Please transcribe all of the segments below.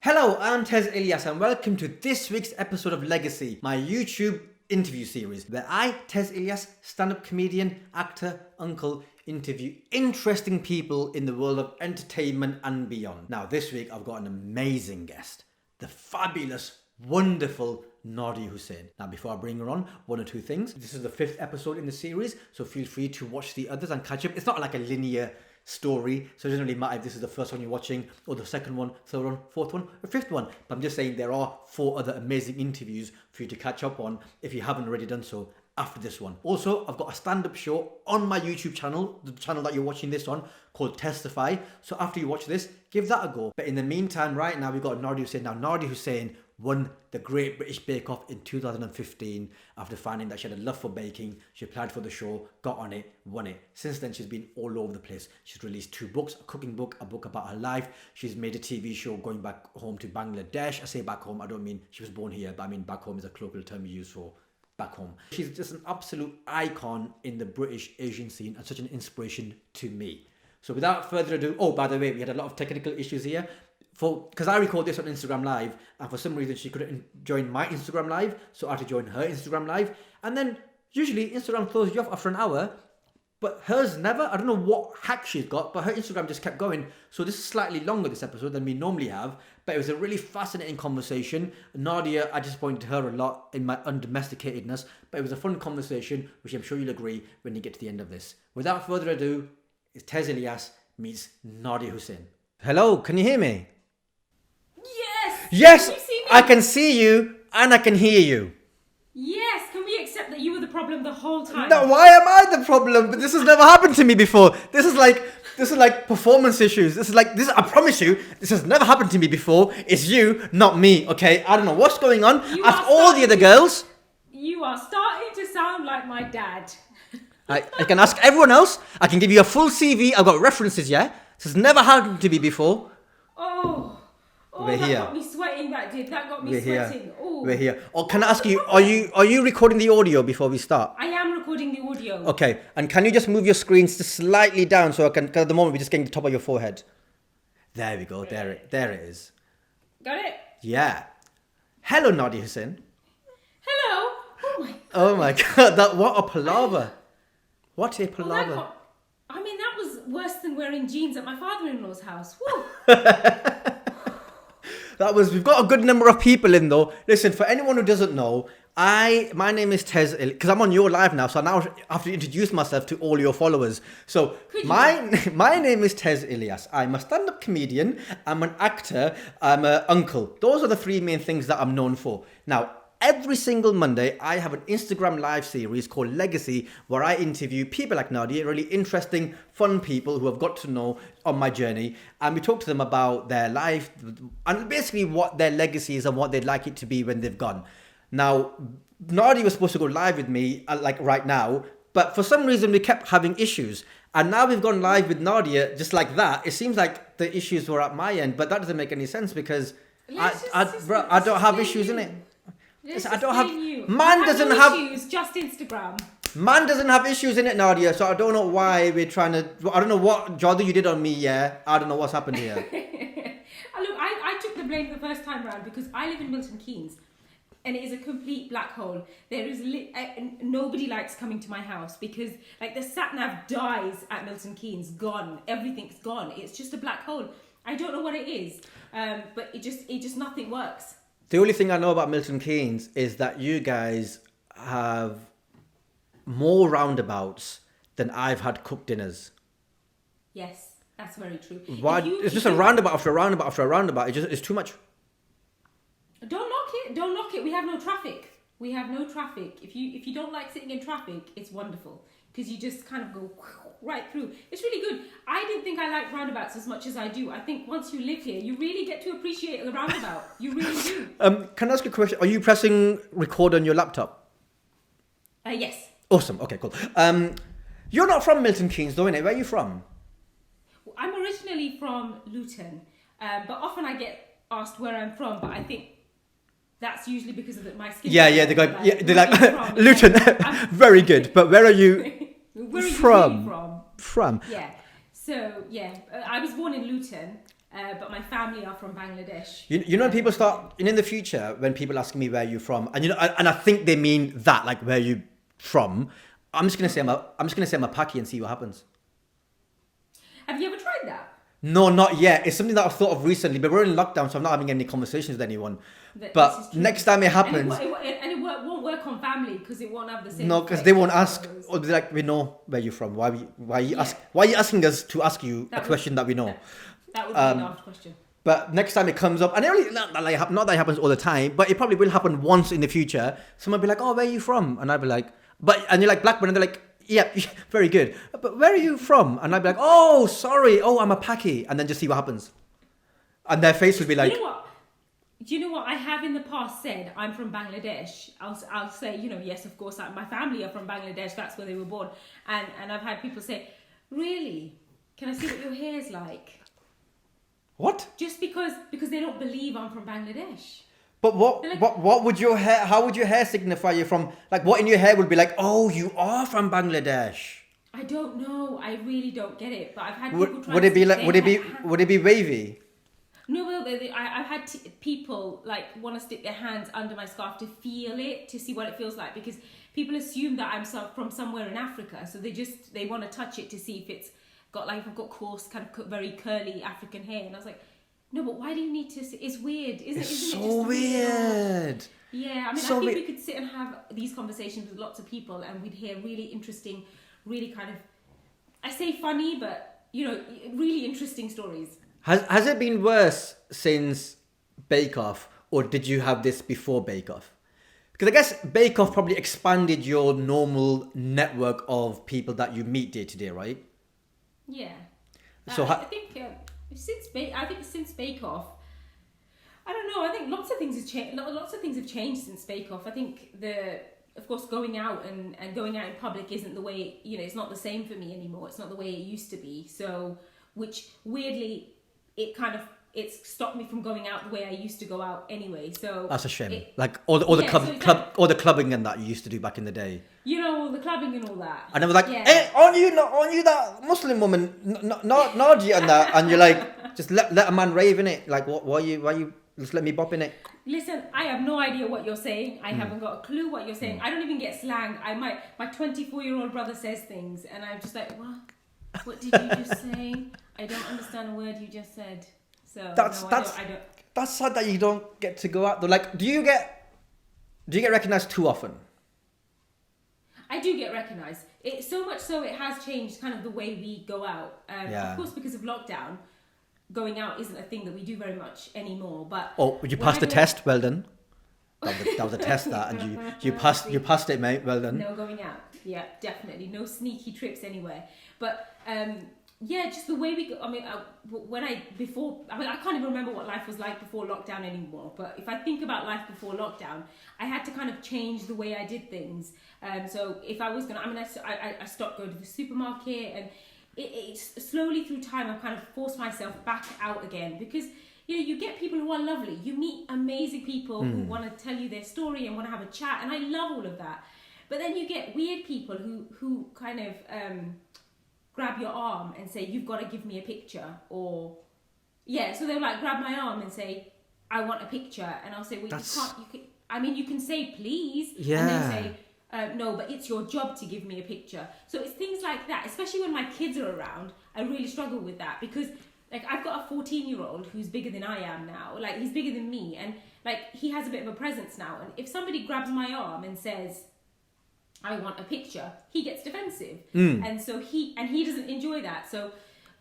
Hello, I'm Tez Ilyas and welcome to this week's episode of Legacy, my YouTube interview series, where I, Tez Ilyas, stand-up comedian, actor, uncle, interview interesting people in the world of entertainment and beyond. Now, this week I've got an amazing guest, the fabulous, wonderful Nadiya Hussain. Now, before I bring her on, one or two things. This is the 5th episode in the series, so feel free to watch the others and catch up. It's not like a linear story, so it doesn't really matter if this is the first one you're watching or the second one, third one, fourth one, or fifth one. But I'm just saying there are 4 other amazing interviews for you to catch up on if you haven't already done so after this one. Also, I've got a stand-up show on my YouTube channel, the channel that you're watching this on, called Testify. So after you watch this, give that a go. But in the meantime, right now, we've got Nadiya Hussain. Now, Nadiya Hussain won the Great British Bake Off in 2015 after finding that she had a love for baking. She applied for the show, got on it, won it. Since then, she's been all over the place. She's released 2 books, a cooking book, a book about her life. She's made a TV show going back home to Bangladesh. I say back home, I don't mean she was born here, but I mean back home is a colloquial term we use for back home. She's just an absolute icon in the British Asian scene and such an inspiration to me. So without further ado, oh, by the way, we had a lot of technical issues here. Because I record this on Instagram Live, and for some reason she couldn't join my Instagram Live, so I had to join her Instagram Live. And then usually Instagram throws you off after an hour, but hers never. I don't know what hack she's got, but her Instagram just kept going. So this is slightly longer, this episode, than we normally have, but it was a really fascinating conversation. Nadiya, I disappointed her a lot in my undomesticatedness, but it was a fun conversation, which I'm sure you'll agree when you get to the end of this. Without further ado, it's Tez Ilyas meets Nadiya Hussain. Hello, can you hear me? Yes, can you see me? I can see you and I can hear you. Yes, can we accept that you were the problem the whole time? No, why am I the problem? But this has never happened to me before. This is like performance issues. This. I promise you, this has never happened to me before. It's you, not me. Okay, I don't know what's going on. Ask all the other girls. You are starting to sound like my dad. I can ask everyone else. I can give you a full CV. I've got references. Yeah, this has never happened to me before. We're here. That got me sweating. That got me sweating. Oh, we're here. Or can I ask you? Are you recording the audio before we start? I am recording the audio. Okay, and can you just move your screens just slightly down so I can? Because at the moment we're just getting the top of your forehead. There we go. There it is. Got it? Yeah. Hello, Nadiya Hussain. Hello. Oh my God. Oh my God! What a palaver! What a palaver! Well, that was worse than wearing jeans at my father-in-law's house. Woo. We've got a good number of people in though. Listen, for anyone who doesn't know, my name is Tez Ilyas, because I'm on your live now, so I now have to introduce myself to all your followers. So my name is Tez Ilyas. I'm a stand-up comedian, I'm an actor, I'm an uncle. Those are the 3 main things that I'm known for. Now, every single Monday, I have an Instagram live series called Legacy, where I interview people like Nadiya, really interesting, fun people who I've got to know on my journey. And we talk to them about their life and basically what their legacy is and what they'd like it to be when they've gone. Now, Nadiya was supposed to go live with me like right now, but for some reason we kept having issues. And now we've gone live with Nadiya just like that. It seems like the issues were at my end, but that doesn't make any sense because I don't have issues in it. I don't have. Man doesn't have issues. Just Instagram. Man doesn't have issues in it, Nadiya. So I don't know why we're trying to. I don't know what jadoo you did on me. Yeah, I don't know what's happened here. Look, I took the blame the first time round because I live in Milton Keynes, and it is a complete black hole. There is nobody likes coming to my house because like the sat nav dies at Milton Keynes. Gone. Everything's gone. It's just a black hole. I don't know what it is, but it just nothing works. The only thing I know about Milton Keynes is that you guys have more roundabouts than I've had cooked dinners. Yes, that's very true. Why? It's just a roundabout after a roundabout after a roundabout. It's too much. Don't knock it. We have no traffic. If you don't like sitting in traffic, it's wonderful because you just kind of go right through. It's really good. I didn't think I liked roundabouts as much as I do. I think once you live here, you really get to appreciate the roundabout. You really do. Can I ask you a question? Are you pressing record on your laptop? Yes. Awesome. Okay, cool. You're not from Milton Keynes though, innit? Where are you from? I'm originally from Luton, but often I get asked where I'm from, but I think that's usually because of my skin. Yeah, they're like Luton. Very good. But where are you where are you from? From? Yeah. So, I was born in Luton. but my family are from Bangladesh. You know, when people start in the future, when people ask me where you're from, and and I think they mean that, like where you from. I'm just gonna say I'm a Paki and see what happens. Have you ever tried that? No, not yet. It's something that I've thought of recently, but we're in lockdown, so I'm not having any conversations with anyone. But next time it happens, and it won't work on family because it won't have the same. no, because they won't ask. Or they're like, we know where you're from. Why are you asking us to ask you a question that we know? That would be an asked question. But next time it comes up, and it really, not that it happens all the time, but it probably will happen once in the future. Someone will be like, oh, where are you from? And I'll be like, and you're like, Blackburn, and they're like, yeah, very good. But where are you from? And I'd be like, oh, sorry. Oh, I'm a Paki. And then just see what happens. And their face would be like... You know what? Do you know what I have in the past said? I'm from Bangladesh. I'll say, yes, of course, my family are from Bangladesh. That's where they were born. And I've had people say, really? Can I see what your hair's like? What? Just because they don't believe I'm from Bangladesh. But what would your hair, how would your hair signify you're from, like what in your hair would be like, oh, you are from Bangladesh? I don't know. I really don't get it. But I've had people try would it be like, would it be wavy? No, well, I've had people like want to stick their hands under my scarf to feel it, to see what it feels like, because people assume that I'm from somewhere in Africa. So they want to touch it to see if it's got like, I've got coarse, kind of very curly African hair. And I was like, no, but why do you need to? It's weird, isn't it? It's so weird. Yeah, I mean, I think we could sit and have these conversations with lots of people, and we'd hear really interesting, really kind of, I say funny, but really interesting stories. Has it been worse since Bake Off, or did you have this before Bake Off? Because I guess Bake Off probably expanded your normal network of people that you meet day to day, right? Yeah. So I think. Since Bake Off, I don't know. I think lots of things have changed. Lots of things have changed since Bake Off. I think of course, going out and going out in public isn't the way. It's not the same for me anymore. It's not the way it used to be. So, which weirdly, it's stopped me from going out the way I used to go out anyway. So that's a shame. All the clubbing and that you used to do back in the day. All the clubbing and all that. And I was like, hey, aren't you that Muslim woman, Nadiya and that? And you're like, just let a man rave in it. Like, why you just let me bop in it? Listen, I have no idea what you're saying. I haven't got a clue what you're saying. I don't even get slang. My 24-year-old brother says things, and I'm just like, what? What did you just say? I don't understand a word you just said. So I don't. That's sad that you don't get to go out though. Like, do you get recognised too often? I do get recognised. It so much so it has changed kind of the way we go out. Of course, because of lockdown, going out isn't a thing that we do very much anymore. But you passed the test. Well done. That was a test, that, and you passed it, mate. Well done. No going out. Yeah, definitely no sneaky trips anywhere. But just the way we go. I mean, I can't even remember what life was like before lockdown anymore. But if I think about life before lockdown, I had to kind of change the way I did things. So if I was gonna, I stopped going to the supermarket, and it slowly through time I've kind of forced myself back out again, because you get people who are lovely. You meet amazing people who want to tell you their story and want to have a chat, and I love all of that. But then you get weird people who kind of grab your arm and say, you've got to give me a picture, so they'll like grab my arm and say, I want a picture, and I'll say, well, you can say please, and then say, no, but it's your job to give me a picture. So it's things like that, especially when my kids are around. I really struggle with that, because like I've got a 14-year-old who's bigger than I am now. Like, he's bigger than me, and like he has a bit of a presence now, and if somebody grabs my arm and says, I want a picture, he gets defensive. And so he doesn't enjoy that. So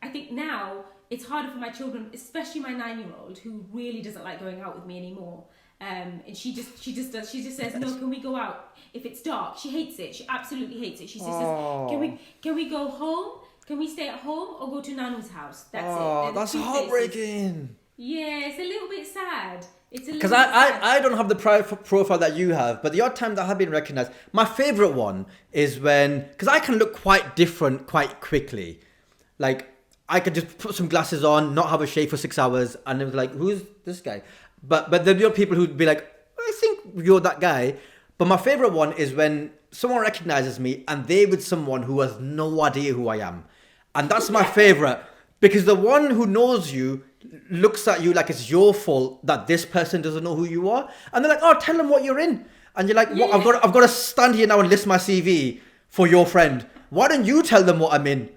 I think now it's harder for my children, especially my 9-year-old, who really doesn't like going out with me anymore. And she just says, no, can we go out if it's dark? She hates it. She absolutely hates it. She just says, can we go home? Can we stay at home or go to Nanu's house? That's it. That's heartbreaking. Yeah, it's a little bit sad. Because I don't have the profile that you have, but the odd time that I have been recognised, my favourite one is because I can look quite different quite quickly. Like, I could just put some glasses on, not have a shave for 6 hours, and it was like, who's this guy? But there'll be people who'd be like, I think you're that guy. But my favourite one is when someone recognises me and they're with someone who has no idea who I am. And that's my favourite, because the one who knows you looks at you like it's your fault that this person doesn't know who you are, and they're like, "Oh, tell them what you're in," and you're like, "What? I've got to stand here now and list my CV for your friend. Why don't you tell them what I'm in?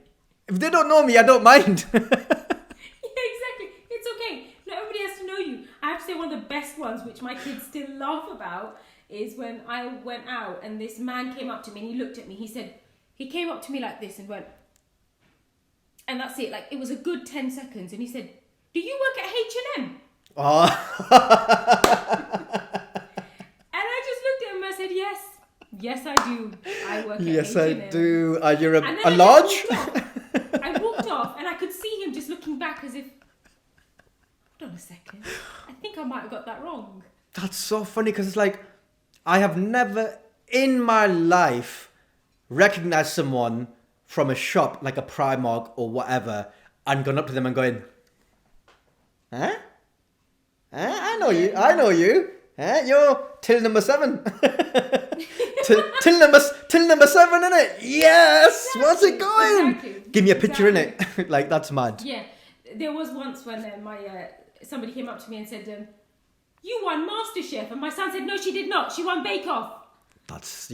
If they don't know me, I don't mind." Yeah, exactly. It's okay. Not everybody has to know you. I have to say one of the best ones, which my kids still laugh about, is when I went out and this man came up to me and he looked at me. He came up to me like this and went, and that's it. Like, it was a good 10 seconds. And he said, "Do you work at H&M?" Oh. And I just looked at him and I said, "Yes. Yes, I do. I work at H&M." Yes, I do. Are you And then a I large? I walked off and I could see him just looking back as if, hold on a second, I think I might have got that wrong. That's so funny because it's like, I have never in my life recognized someone from a shop like a Primark or whatever and gone up to them and going, "Huh? Huh? I know you. I know you. Huh? You're till number 7. till number 7, innit? Yes. Exactly, What's it going? exactly, Give me a picture exactly. in it. Like, that's mad. Yeah, there was once when somebody came up to me and said, "You won MasterChef," and my son said, "No, she did not. She won Bake Off." That's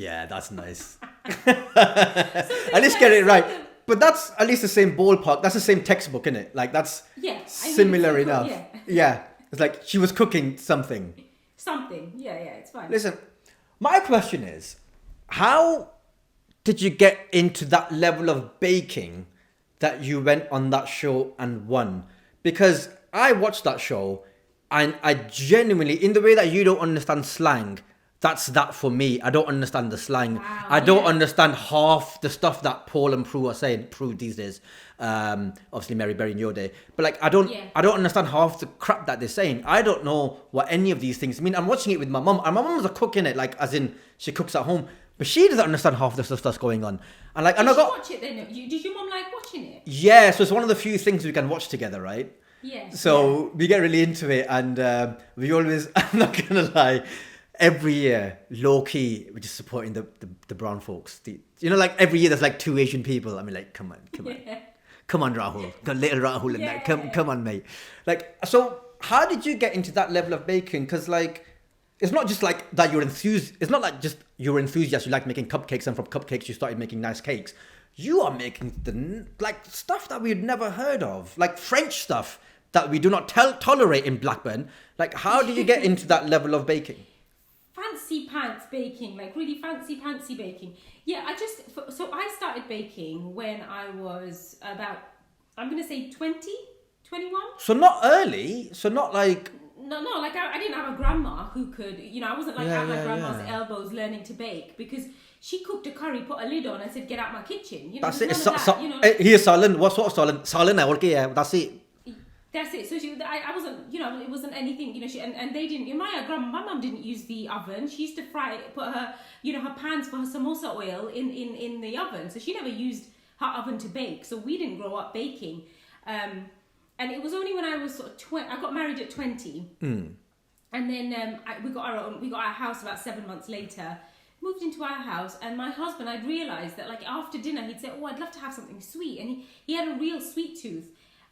nice. At least get it right. But that's at least the same ballpark. That's the same textbook, isn't it? Like, that's similar enough. Yeah. It's like she was cooking something. Something. Yeah, it's fine. Listen, my question is, how did you get into that level of baking that you went on that show and won? Because I watched that show and I genuinely, in the way that you don't understand slang, that's that for me. I don't understand the slang. Wow, I don't understand half the stuff that Paul and Prue are saying. Prue these days, obviously Mary Berry in your day. But like, I don't understand half the crap that they're saying. I don't know what any of these things mean. I'm watching it with my mum, and my mum's a cook in it, like as in she cooks at home, but she doesn't understand half the stuff that's going on. And like, did you watch it then? Did your mum like watching it? Yeah, so it's one of the few things we can watch together, right? Yeah. So we get really into it, and we always, I'm not gonna lie, every year, low key, we're just supporting the brown folks. Like every year there's like 2 Asian people. I mean, like, come on. Come on, Rahul. Got little Rahul in there. Come on, mate. Like, so how did you get into that level of baking? Because like, it's not just like that you're enthused. It's not like just you're enthusiast. You like making cupcakes, and from cupcakes you started making nice cakes. You are making like stuff that we'd never heard of, like French stuff that we do not tolerate in Blackburn. Like, how do you get into that level of baking? Fancy pants baking, like really fancy baking. Yeah, so I started baking when I was about, I'm going to say 20, 21. So not early, so not like... No, like I didn't have a grandma who could, I wasn't like at my grandma's elbows learning to bake, because she cooked a curry, put a lid on and said, "Get out my kitchen." That's it. Here's Salin. What sort of Salin? Salin, okay, yeah, that's it. That's it. So I wasn't, it wasn't anything, and they didn't, my mum didn't use the oven. She used to put her, her pans for her samosa oil in the oven. So she never used her oven to bake. So we didn't grow up baking. And it was only when I was sort of I got married at 20. And then we got our house about 7 months later. Moved into our house, and my husband, I'd realised that like after dinner, he'd say, "Oh, I'd love to have something sweet," and he had a real sweet tooth.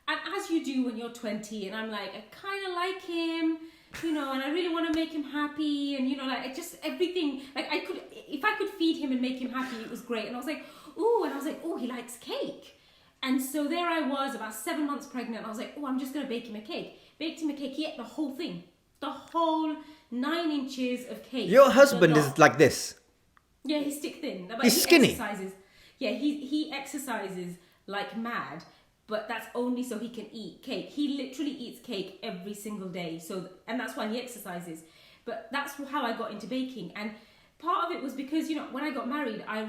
And as you do when you're 20, and I'm like, I kind of like him, and I really want to make him happy, and like it just everything, like if I could feed him and make him happy, it was great. And I was like, oh, he likes cake. And so there I was, about 7 months pregnant. I was like, oh, I'm just going to bake him a cake. Baked him a cake. He ate the whole thing. The whole 9 inches of cake. Your husband is like this? Yeah, he's stick thin. But he's skinny? Exercises. Yeah, he exercises like mad. But that's only so he can eat cake. He literally eats cake every single day. And that's why he exercises. But that's how I got into baking. And part of it was because, when I got married, I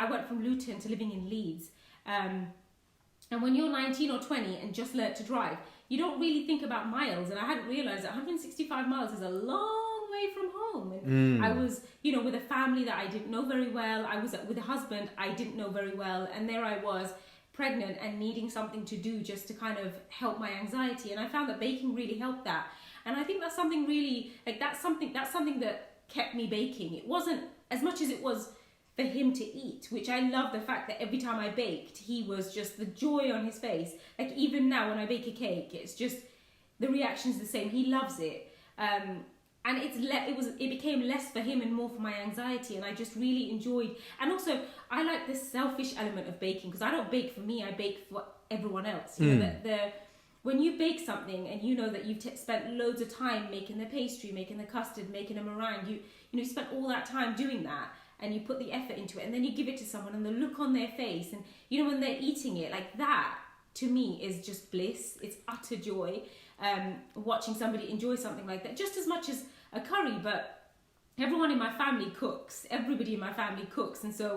went from Luton to living in Leeds. And when you're 19 or 20 and just learnt to drive, you don't really think about miles. And I hadn't realised that 165 miles is a long way from home. And I was, with a family that I didn't know very well. I was with a husband I didn't know very well. And there I was, pregnant and needing something to do just to kind of help my anxiety. And I found that baking really helped that. And I think that's something really, like that's something that kept me baking. It wasn't as much as it was for him to eat, which I love the fact that every time I baked, he was just the joy on his face. Like even now when I bake a cake, it's just, the reaction's the same. He loves it. And it became less for him and more for my anxiety, and I just really enjoyed. And also, I like the selfish element of baking, because I don't bake for me, I bake for everyone else. You know, when you bake something and you know that you've spent loads of time making the pastry, making the custard, making a meringue, you spent all that time doing that, and you put the effort into it, and then you give it to someone, and the look on their face, and when they're eating it, like that, to me, is just bliss. It's utter joy. Watching somebody enjoy something like that, just as much as a curry. But everyone in my family cooks. Everybody in my family cooks, and so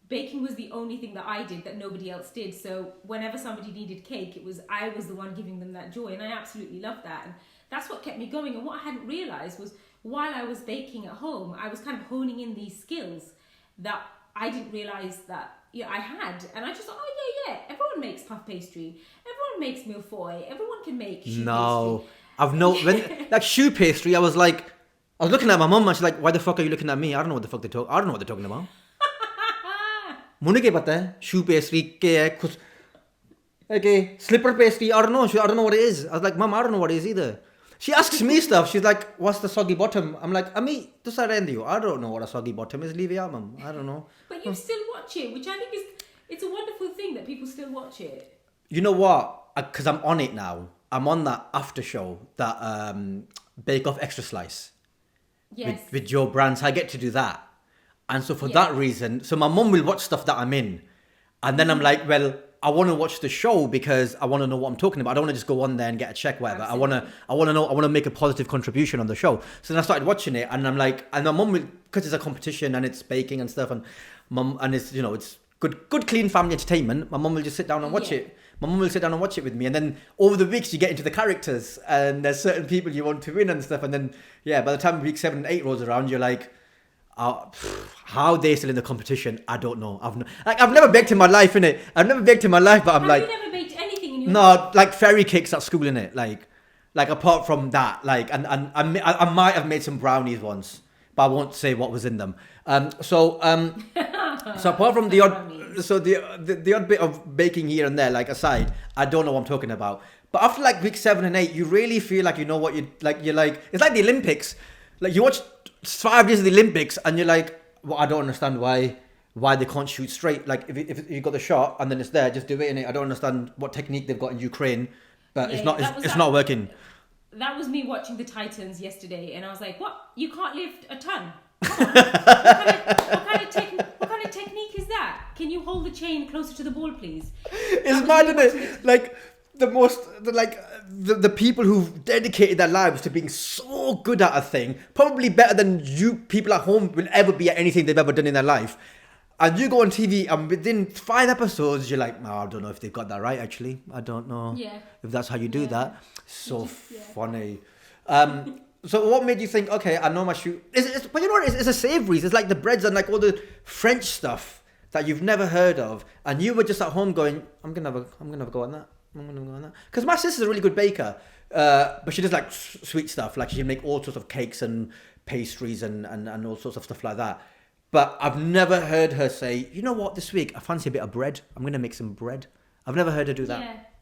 baking was the only thing that I did that nobody else did. So whenever somebody needed cake, I was the one giving them that joy, and I absolutely loved that. And that's what kept me going. And what I hadn't realised was, while I was baking at home, I was kind of honing in these skills that I didn't realise that I had. And I just thought, everyone makes puff pastry, everyone makes millefeuille, everyone can make choux pastry. I've like choux pastry. I was looking at my mum, and she's like, "Why the fuck are you looking at me? I don't know what the fuck I don't know what they're talking about." मुझे क्या पता है shoe pastry क्या है कुछ okay slipper pastry I don't know what it is. I was like, "Mum, I don't know what it is either." She asks me stuff. She's like, "What's the soggy bottom?" I'm like, "Ami, to sarendio. I don't know what a soggy bottom is. Leave it out, Mum. I don't know." But you still watch it, which I think it's a wonderful thing that people still watch it. You know what? Because I'm on it now. I'm on that after show, that Bake Off Extra Slice. Yes. With Joe Brands. I get to do that. And so for that reason, so my mum will watch stuff that I'm in. And then I'm like, well, I want to watch the show because I want to know what I'm talking about. I don't want to just go on there and get a check, whatever. Absolutely. I want to make a positive contribution on the show. So then I started watching it, and I'm like, and my mum will, because it's a competition and it's baking and stuff, and it's, it's good, clean family entertainment. My mum will just sit down and watch it. My mum will sit down and watch it with me, and then over the weeks you get into the characters, and there's certain people you want to win and stuff, and then by the time week 7 and 8 rolls around, you're like, how they're still in the competition, I don't know. I've never baked in my life, innit? I've never baked in my life, but Have you never baked anything in your life? Like fairy cakes at school, innit? Like apart from that, and I might have made some brownies once, but I won't say what was in them. So apart from the odd, the odd bit of baking here and there, like aside, I don't know what I'm talking about. But after like week 7 and 8, you really feel like you know what it's like the Olympics. Like you watch 5 days of the Olympics and you're like, well, I don't understand why they can't shoot straight. Like if you got the shot and then it's there, just do it in it. I don't understand what technique they've got in Ukraine, but it's not working. That was me watching the Titans yesterday, and I was like, what? You can't lift a ton? Come on. What kind of technique is that? Can you hold the chain closer to the ball, please? It's mad, isn't it? Like the people who've dedicated their lives to being so good at a thing, probably better than you people at home will ever be at anything they've ever done in their life. And you go on TV and within 5 episodes, you're like, I don't know if they've got that right, actually. I don't know if that's how you do that. So funny. So what made you think, okay, I know my shoe. But you know what? It's a savouries. It's like the breads and like all the French stuff that you've never heard of. And you were just at home going, I'm gonna have a go on that. Because my sister's a really good baker, but she does like sweet stuff. Like she can make all sorts of cakes and pastries and all sorts of stuff like that. But I've never heard her say, you know what, this week I fancy a bit of bread. I'm going to make some bread. I've never heard her do that.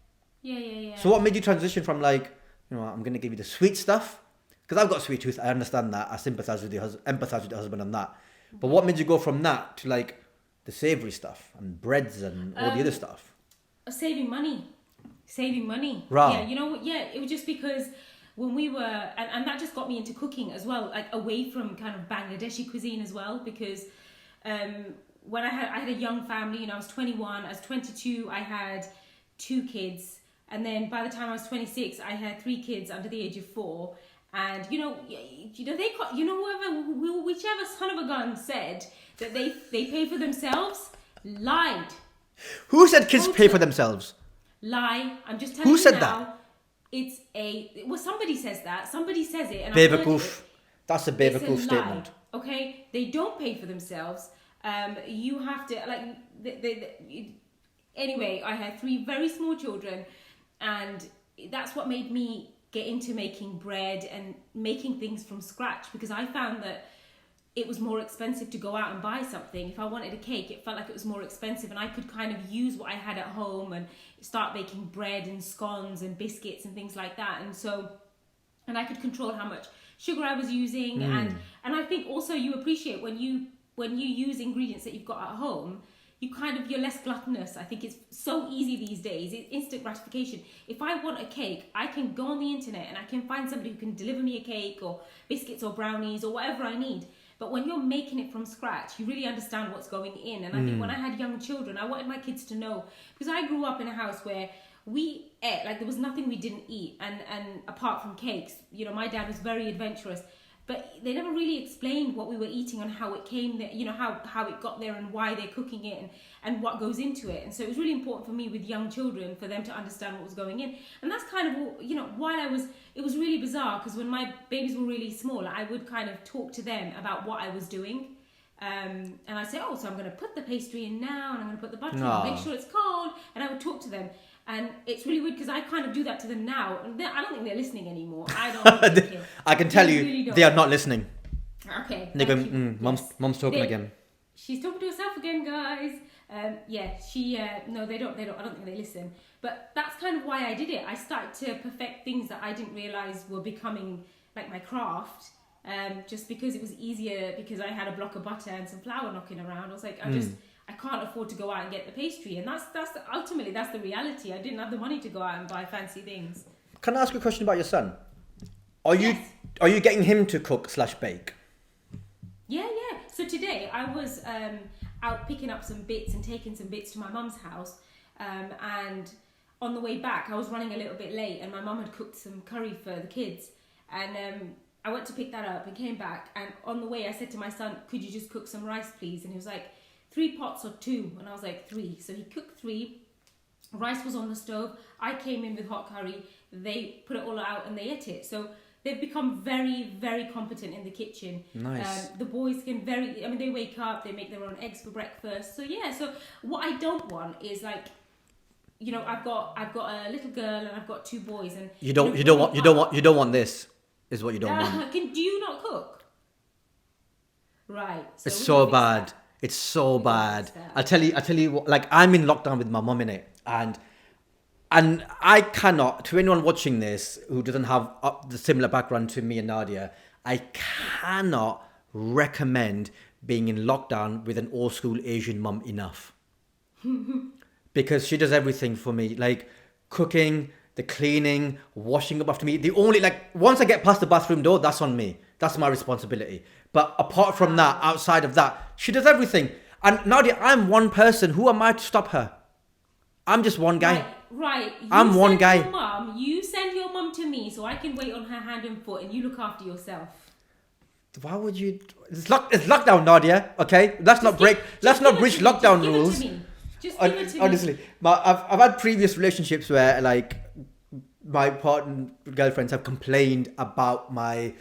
Yeah. So what made you transition from like, I'm going to give you the sweet stuff? Because I've got a sweet tooth. I understand that. I empathize with your husband on that. But what made you go from that to like the savoury stuff and breads and all the other stuff? Saving money. Right. Yeah, you know what? Yeah, it was just because when we were, and that just got me into cooking as well, like away from kind of Bangladeshi cuisine as well, because when I had a young family, I was 21, I was 22, I had 2 kids, and then by the time I was 26, I had 3 kids under the age of 4, and whichever son of a gun said that they pay for themselves, lied. Who said kids pay for themselves? Lie. I'm just telling you now. Who said that? Somebody says that. Somebody says it. And Babakoof. That's a Babakoof statement. Okay? They don't pay for themselves. You have to, anyway, I had 3 very small children, and that's what made me get into making bread and making things from scratch, because I found that it was more expensive to go out and buy something. If I wanted a cake, it felt like it was more expensive, and I could kind of use what I had at home and start making bread and scones and biscuits and things like that. And I could control how much sugar I was using, and I think also you appreciate when you use ingredients that you've got at home, you're less gluttonous. I think it's so easy these days. It's instant gratification. If I want a cake, I can go on the internet and I can find somebody who can deliver me a cake or biscuits or brownies or whatever I need. But when you're making it from scratch, you really understand what's going in. And I think when I had young children, I wanted my kids to know, because I grew up in a house where we ate, like there was nothing we didn't eat. And apart from cakes, you know, my dad was very adventurous, but they never really explained what we were eating and how it came there, you know, how it got there and why they're cooking it and what goes into it. And so it was really important for me with young children for them to understand what was going in. And that's kind of, you know, it was really bizarre, because when my babies were really small, I would kind of talk to them about what I was doing. And I'd say, so I'm going to put the pastry in now, and I'm going to put the butter in, make sure it's cold. And I would talk to them. And it's really weird because I kind of do that to them now. And I don't think they're listening anymore. I don't think they I can tell you, really they are not listening. Okay. They're going, mom's talking again. She's talking to herself again, guys. No, they don't. I don't think they listen. But that's kind of why I did it. I started to perfect things that I didn't realise were becoming like my craft. Just because it was easier, because I had a block of butter and some flour knocking around. I was like, I can't afford to go out and get the pastry, and ultimately that's the reality. I didn't have the money to go out and buy fancy things. Can I ask you a question about your son? Are you getting him to cook/bake? Yeah. So today I was out picking up some bits and taking some bits to my mum's house, and on the way back I was running a little bit late, and my mum had cooked some curry for the kids, and I went to pick that up and came back, and on the way I said to my son, "Could you just cook some rice, please?" And he was like, 3 pots or 2? And I was like, 3. So he cooked 3. Rice was on the stove. I came in with hot curry. They put it all out and they ate it. So they've become very, very competent in the kitchen. Nice. The boys can they wake up, they make their own eggs for breakfast. So yeah, so what I don't want is like, you know, I've got a little girl and I've got 2 boys, and you don't want this, is what you don't want. Do you not cook? Right. So it's so bad. It's so bad. I'll tell you what, like, I'm in lockdown with my mum in it, and I cannot, to anyone watching this who doesn't have the similar background to me and Nadia, I cannot recommend being in lockdown with an old school Asian mum enough. Because she does everything for me, like cooking, the cleaning, washing up after me. The only, like, once I get past the bathroom door, that's on me. That's my responsibility. But apart from that, outside of that, she does everything. And Nadia, I'm one person. Who am I to stop her? I'm just one guy. Right. I'm one guy. You send your mum to me so I can wait on her hand and foot, and you look after yourself. Why would you? It's lockdown, Nadia. Okay, let's not breach lockdown rules. Just give it to me. Honestly, I've had previous relationships where, like, my partner girlfriends have complained about my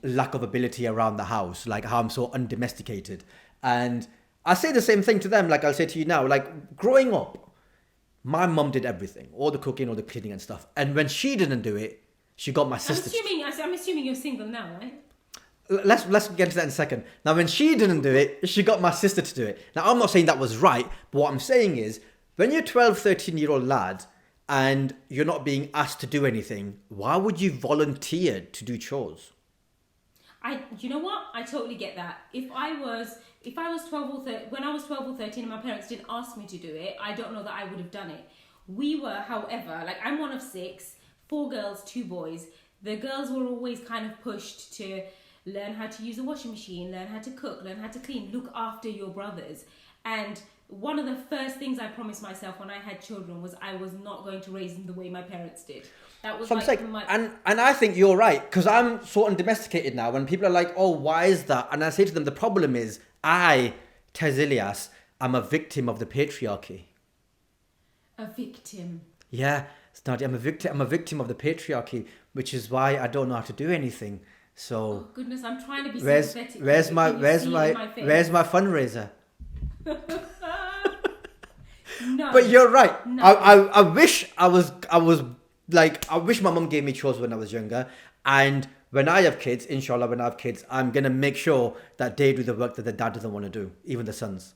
lack of ability around the house, like how I'm so undomesticated. And I say the same thing to them, like I'll say to you now, like, growing up, my mum did everything, all the cooking, all the cleaning and stuff. And when she didn't do it, she got my sister. I'm assuming you're single now, right? Let's get to that in a second. Now, when she didn't do it, she got my sister to do it. Now, I'm not saying that was right, but what I'm saying is, when you're a 12, 13-year-old lad and you're not being asked to do anything, why would you volunteer to do chores? You know what? I totally get that. If I was 12 or 13, when I was 12 or 13 and my parents didn't ask me to do it, I don't know that I would have done it. We were, however, like, I'm one of 6, 4 girls, 2 boys. The girls were always kind of pushed to learn how to use a washing machine, learn how to cook, learn how to clean, look after your brothers. And one of the first things I promised myself when I had children was I was not going to raise them the way my parents did. That was and I think you're right, because I'm so undomesticated now. When people are like, "Oh, why is that?" and I say to them, the problem is I, Tez Ilyas, am a victim of the patriarchy. A victim. Yeah, it's not. I'm a victim of the patriarchy, which is why I don't know how to do anything. So. Oh goodness, I'm trying to be sympathetic. Where's my fundraiser? No. But you're right. No. I wish my mum gave me chores when I was younger, and when I have kids, inshallah, when I have kids, I'm going to make sure that they do the work that the dad doesn't want to do, even the sons.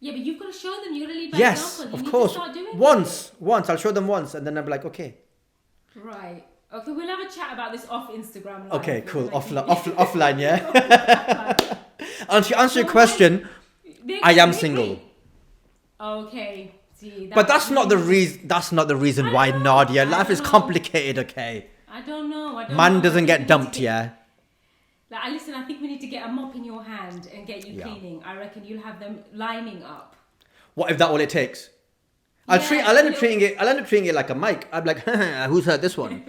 Yeah, but you've got to show them. You've got to lead by Yes, example. You of need course. to start doing Once. I'll show them once, and then I'll be like, okay. Right. Okay, we'll have a chat about this off Instagram Live. Okay, cool. Like, Offline, yeah. Answer your question. I am single. Okay. See, But that's not the reason. That's not the reason why, Nadia. Life is complicated. Okay. I don't know. Man doesn't get dumped, yeah. Like, listen, I think we need to get a mop in your hand and get you cleaning. I reckon you'll have them lining up. What if that's all it takes? I'll end up treating it like a mic. I'm like, who's heard this one?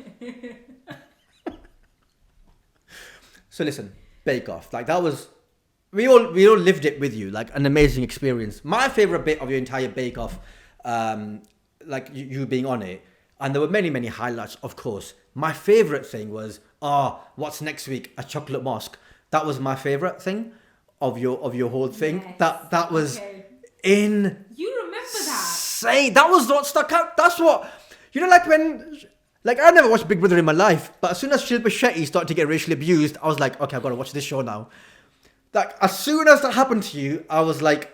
So listen, Bake Off. Like that was, we all lived it with you. Like an amazing experience. My favorite bit of your entire Bake Off, like you being on it, and there were many highlights, of course. My favorite thing was, what's next week? A chocolate mosque. That was my favorite thing of your whole thing. Yes. That was You remember that? insane. That was what stuck out. That's what, like when, like I never watched Big Brother in my life, but as soon as Shilpa Shetty started to get racially abused, I was like, okay, I've got to watch this show now. Like as soon as that happened to you, I was like,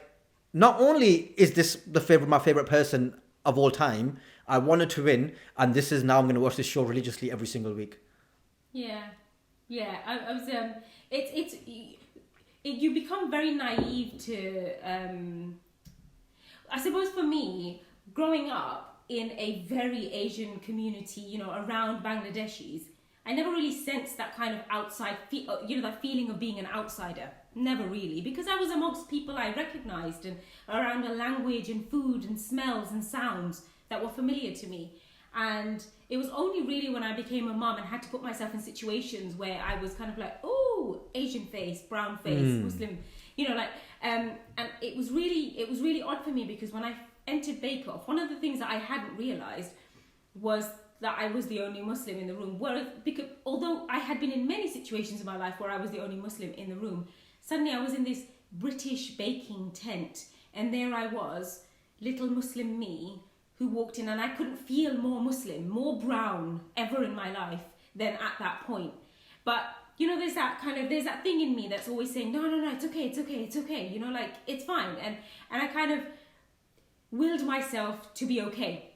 not only is this my favorite person of all time, I wanted to win, and this is now I'm going to watch this show religiously every single week. Yeah. I was. You become very naive to. I suppose for me, growing up in a very Asian community, around Bangladeshis, I never really sensed that kind of outside, that feeling of being an outsider. Never really, because I was amongst people I recognised and around a language and food and smells and sounds that were familiar to me. And it was only really when I became a mum and had to put myself in situations where I was kind of like, oh, Asian face, brown face, Muslim, and it was really odd for me, because when I entered Bake Off, one of the things that I hadn't realised was that I was the only Muslim in the room. Because although I had been in many situations in my life where I was the only Muslim in the room, suddenly I was in this British baking tent, and there I was, little Muslim me, who walked in, and I couldn't feel more Muslim, more brown ever in my life than at that point. But there's that thing in me that's always saying, no, it's okay, it's fine. And I kind of willed myself to be okay.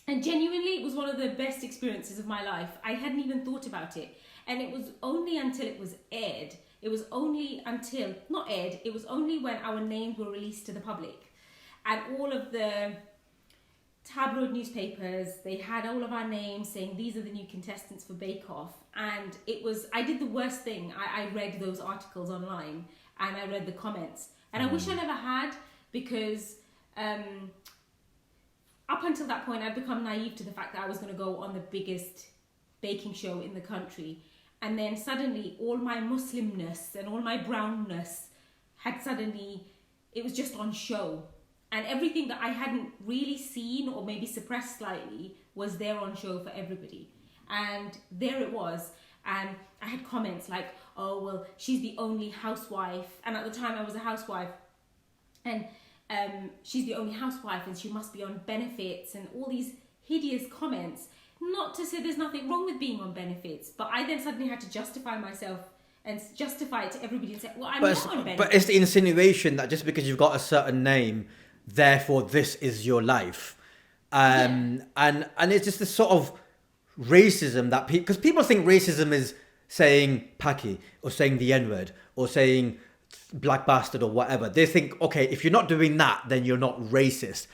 And genuinely, it was one of the best experiences of my life. I hadn't even thought about it. And it was only until it was aired. It was only when our names were released to the public. And all of the tabloid newspapers, they had all of our names saying these are the new contestants for Bake Off. And I did the worst thing. I read those articles online and I read the comments. And I wish I never had, because up until that point, I'd become naive to the fact that I was going to go on the biggest baking show in the country. And then suddenly all my Muslimness and all my brownness it was just on show. And everything that I hadn't really seen or maybe suppressed slightly was there on show for everybody. And there it was. And I had comments like, oh, well, she's the only housewife. And at the time I was a housewife. And she's the only housewife and she must be on benefits, and all these hideous comments. Not to say there's nothing wrong with being on benefits, but I then suddenly had to justify myself and justify it to everybody and say, well, I'm not on benefits. But it's the insinuation that just because you've got a certain name, therefore this is your life. And it's just this sort of racism that because people think racism is saying Paki or saying the N-word or saying black bastard or whatever. They think, okay, if you're not doing that, then you're not racist.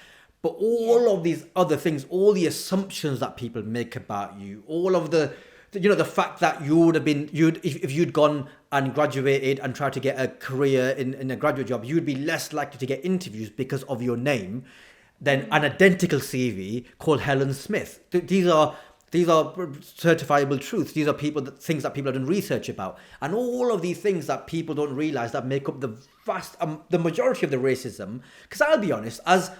But all of these other things, all the assumptions that people make about you, all of the fact that you would have been, if you'd gone and graduated and tried to get a career in a graduate job, you'd be less likely to get interviews because of your name than an identical CV called Helen Smith. These are certifiable truths. These are things that people have done research about. And all of these things that people don't realize that make up the majority of the racism. Because I'll be honest, as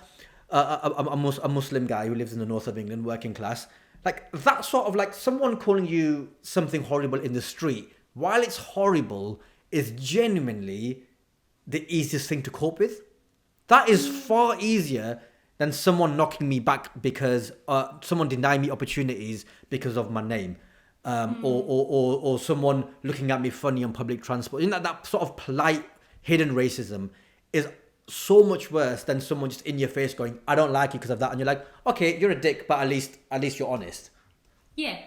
a Muslim guy who lives in the north of England, working class, like that sort of like someone calling you something horrible in the street, while it's horrible, is genuinely the easiest thing to cope with. That is far easier than someone knocking me back because someone denying me opportunities because of my name. or someone looking at me funny on public transport. You know, that sort of polite, hidden racism is so much worse than someone just in your face going, "I don't like you because of that," and you're like, "Okay, you're a dick, but at least you're honest." Yeah.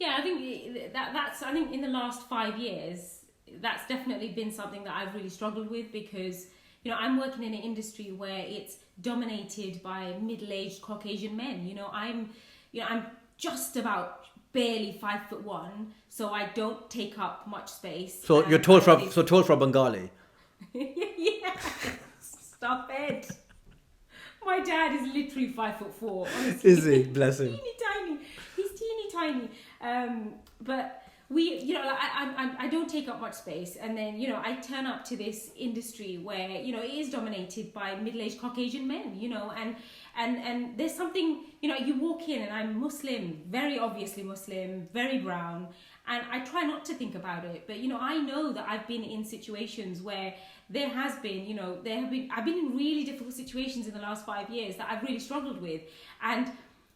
I think that's. I think in the last 5 years, that's definitely been something that I've really struggled with, because I'm working in an industry where it's dominated by middle-aged Caucasian men. I'm just about barely 5'1", so I don't take up much space. So you're tall for a Bengali. Yeah, stop it. My dad is literally 5'4". Honestly. Is he? Bless him. Teeny tiny. He's teeny tiny. But I don't take up much space, and then I turn up to this industry where it is dominated by middle-aged Caucasian men. And there's something, you walk in and I'm Muslim, very obviously Muslim, very brown, and I try not to think about it, but I know that I've been in situations where there has been, I've been in really difficult situations in the last 5 years that I've really struggled with, and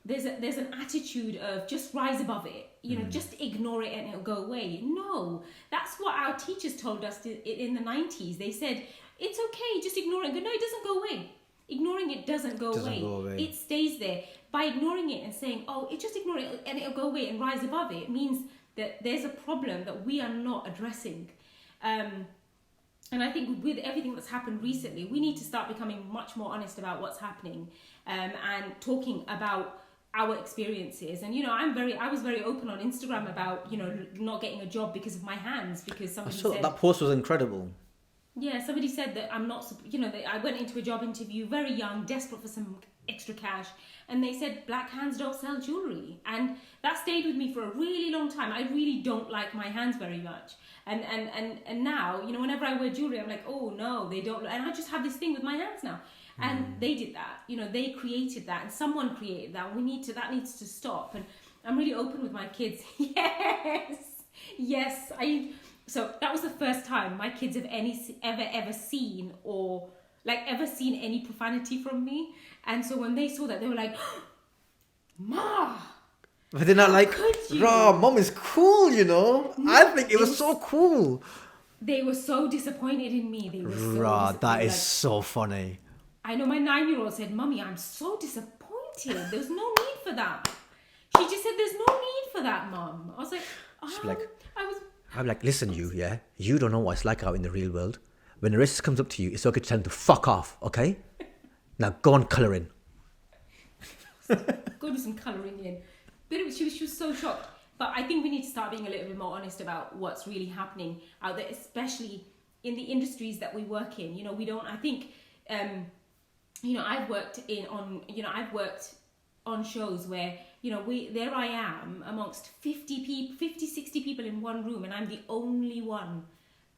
there's an attitude of just rise above it, just ignore it and it'll go away. No, that's what our teachers told us in the 90s. They said, it's okay, just ignore it. No, it doesn't go away. Ignoring it doesn't go away. It stays there. By ignoring it and saying, just ignore it and it'll go away and rise above it, means that there's a problem that we are not addressing. And I think with everything that's happened recently, we need to start becoming much more honest about what's happening, and talking about our experiences. And I was very open on Instagram about not getting a job because of my hands, because somebody said that post was incredible. Yeah, somebody said that I'm not, that I went into a job interview very young, desperate for some extra cash, and they said black hands don't sell jewelry, and that stayed with me for a really long time. I really don't like my hands very much, and now whenever I wear jewelry, I'm like, oh no, they don't, and I just have this thing with my hands now. And they did that, they created that, and someone created that. That needs to stop. And I'm really open with my kids. Yes. So that was the first time my kids have ever seen any profanity from me. And so when they saw that, they were like, Ma! But they're not like, raw, mom is cool, No, I think it was so cool. They were so disappointed in me. They were so disappointed. That is so funny. I know my 9-year-old said, Mummy, I'm so disappointed. There's no need for that. She just said, there's no need for that, Mum. I was like, I'm like, listen, you don't know what it's like out in the real world. When a racist comes up to you, it's okay to tell him to fuck off, okay? Now go on colouring. Go do some colouring in. But she was so shocked. But I think we need to start being a little bit more honest about what's really happening out there, especially in the industries that we work in. I've worked on shows where, there I am amongst 50, 60 people in one room, and I'm the only one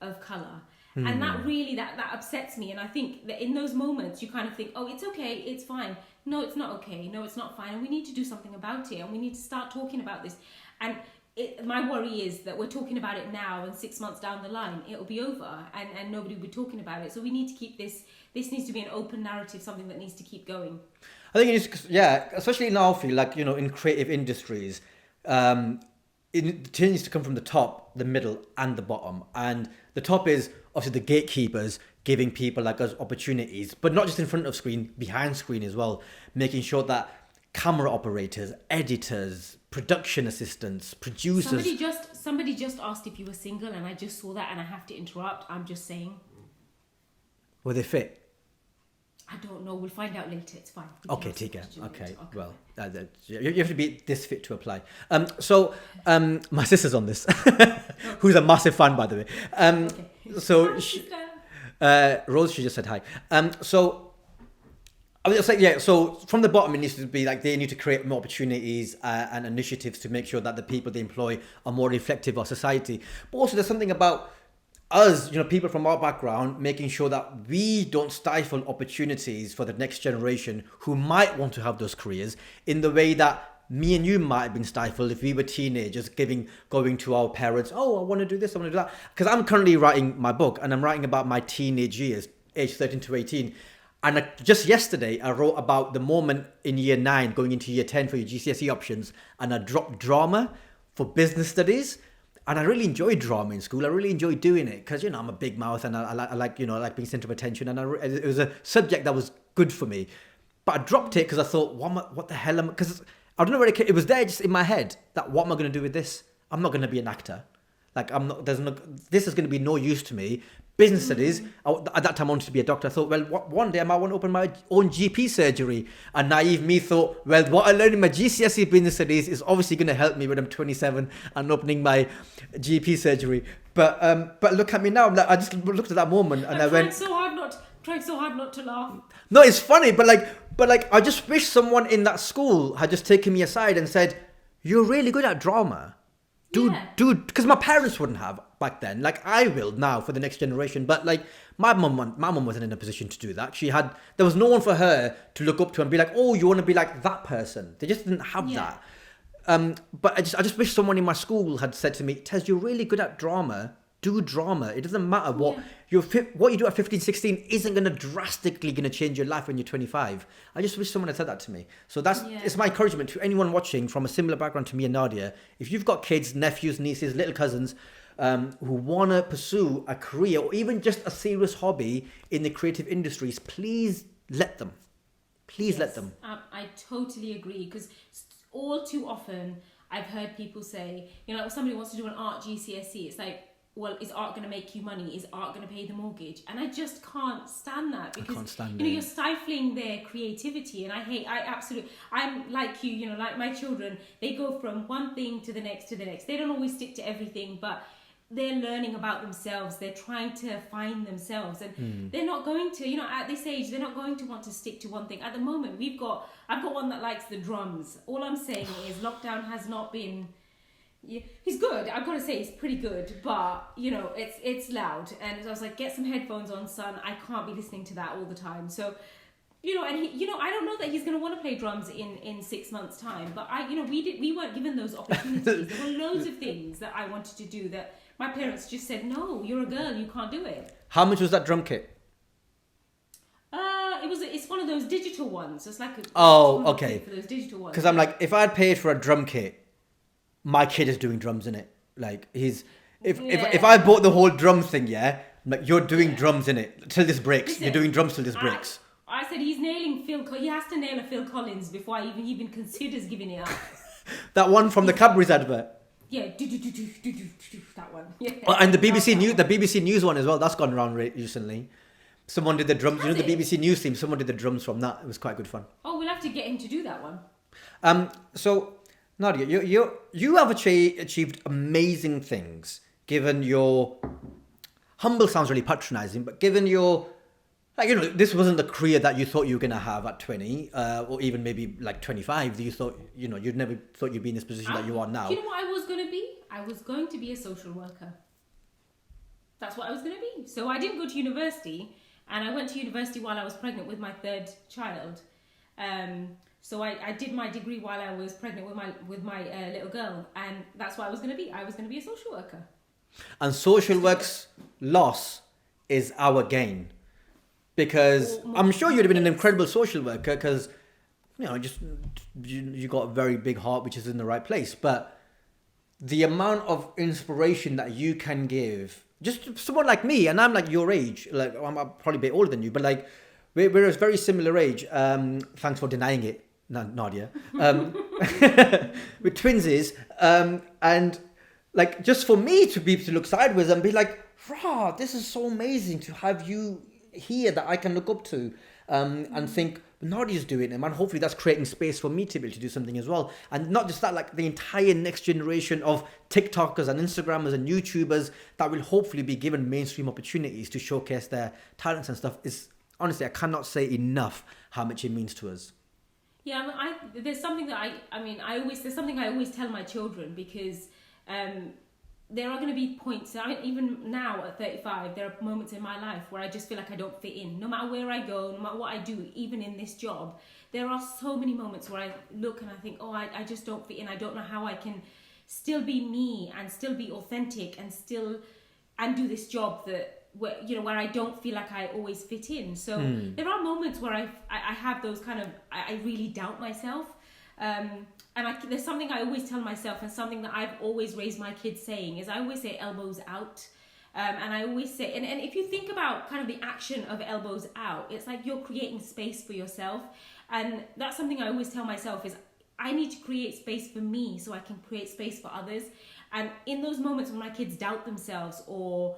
of colour. And that really, that upsets me. And I think that in those moments, you kind of think, oh, it's okay, it's fine. No, it's not okay. No, it's not fine. And we need to do something about it. And we need to start talking about this. And my worry is that we're talking about it now, and 6 months down the line, it'll be over, and nobody will be talking about it. So we need to keep this needs to be an open narrative, something that needs to keep going. I think it needs, especially in our field, in creative industries, it needs to come from the top, the middle, and the bottom. And the top is obviously the gatekeepers, giving people like us opportunities, but not just in front of screen, behind screen as well, making sure that camera operators, editors, production assistants, producers. Somebody just asked if you were single, and I just saw that, and I have to interrupt. I'm just saying. Were they fit? I don't know. We'll find out later. It's fine. Okay, Tika. Okay. Well, you have to be this fit to apply. So my sister's on this, who's a massive fan, by the way. Okay. So Rose, she just said hi. So I was just like, so from the bottom, it needs to be like they need to create more opportunities and initiatives to make sure that the people they employ are more reflective of society. But also there's something about us, people from our background, making sure that we don't stifle opportunities for the next generation who might want to have those careers in the way that me and you might have been stifled if we were teenagers, going to our parents, oh, I want to do this, I want to do that. Because I'm currently writing my book, and I'm writing about my teenage years, age 13 to 18. And just yesterday, I wrote about the moment in year 9 going into year 10 for your GCSE options, and I dropped drama for business studies. And I really enjoyed drama in school. I really enjoyed doing it because, I'm a big mouth, and I like, I like being centre of attention. And it was a subject that was good for me. But I dropped it because I thought, what the hell because I don't know where it was there just in my head that what am I going to do with this? I'm not going to be an actor. Like, this is going to be no use to me. Business studies, at that time I wanted to be a doctor. I thought, well, one day I might want to open my own GP surgery. And naive me thought, well, what I learned in my GCSE business studies is obviously going to help me when I'm 27 and opening my GP surgery. But look at me now. I just looked at that moment and I went, trying so hard not to laugh. No, it's funny, but I just wish someone in that school had just taken me aside and said, you're really good at drama. Dude, because my parents wouldn't have back then. Like, I will now for the next generation. But like, my mum wasn't in a position to do that. There was no one for her to look up to and be like, oh, you want to be like that person. They just didn't have that. But I just wish someone in my school had said to me, Tez, you're really good at drama. Do drama. It doesn't matter what you do at 15, 16 isn't going to drastically change your life when you're 25. I just wish someone had said that to me. So it's my encouragement to anyone watching from a similar background to me and Nadia. If you've got kids, nephews, nieces, little cousins who want to pursue a career or even just a serious hobby in the creative industries, please let them. Let them. I totally agree, because all too often I've heard people say, if somebody wants to do an art GCSE, it's like, well, is art going to make you money? Is art going to pay the mortgage? And I just can't stand that, because you're stifling their creativity. And I'm like you, like my children, they go from one thing to the next to the next. They don't always stick to everything, but they're learning about themselves. They're trying to find themselves, and they're not going to, at this age, they're not going to want to stick to one thing. At the moment, I've got one that likes the drums. All I'm saying is lockdown has not been. Yeah, he's good. I've got to say, he's pretty good, but it's loud. And I was like, get some headphones on, son. I can't be listening to that all the time. So, and he, I don't know that he's going to want to play drums in 6 months' time. But we weren't given those opportunities. There were loads of things that I wanted to do that my parents just said, no, you're a girl, you can't do it. How much was that drum kit? It's one of those digital ones. It's like okay. For those digital ones. Because I'm like, if I had paid for a drum kit, my kid is doing drums in it. Like, if I bought the whole drum thing, I'm like, you're doing drums in it till this breaks. Listen, you're doing drums till this breaks. I said he's nailing he has to nail a Phil Collins before I even considers giving it up. That one from the Cadbury's advert. Yeah, that one. Yeah. And the BBC News one as well. That's gone around recently. Someone did the drums. The BBC News theme. Someone did the drums from that. It was quite good fun. Oh, we'll have to get him to do that one. So Nadia, you have achieved amazing things. Given your humble sounds really patronising, but given your this wasn't the career that you thought you were going to have at 20, or even maybe like 25. You thought you'd never thought you'd be in this position that you are now. Do you know what I was going to be? I was going to be a social worker. That's what I was going to be. So I didn't go to university, and I went to university while I was pregnant with my third child. So I did my degree while I was pregnant with my little girl, and that's what I was going to be. I was going to be a social worker. And social work's loss is our gain, because I'm sure you'd have been an incredible social worker, because you got a very big heart, which is in the right place. But the amount of inspiration that you can give, just someone like me, and I'm like your age, like I'm probably a bit older than you, but like we're a very similar age. Thanks for denying it, Nadia. We're twinsies, and like just for me to be able to look sideways and be like, "Rah, this is so amazing to have you here that I can look up to," and think Nadia's doing it, and hopefully that's creating space for me to be able to do something as well. And not just that, like the entire next generation of TikTokers and Instagrammers and YouTubers that will hopefully be given mainstream opportunities to showcase their talents and stuff. Is honestly, I cannot say enough how much it means to us. Yeah, there's something that there's something I always tell my children, because there are going to be points, even now at 35, there are moments in my life where I just feel like I don't fit in. No matter where I go, no matter what I do, even in this job, there are so many moments where I look and I think, I just don't fit in. I don't know how I can still be me and still be authentic and do this job that where I don't feel like I always fit in. So there are moments where I have those kind of, I really doubt myself. There's something I always tell myself, and something that I've always raised my kids saying is, I always say elbows out. And I always say, and if you think about kind of the action of elbows out, it's like you're creating space for yourself. And that's something I always tell myself is, I need to create space for me so I can create space for others. And in those moments when my kids doubt themselves, or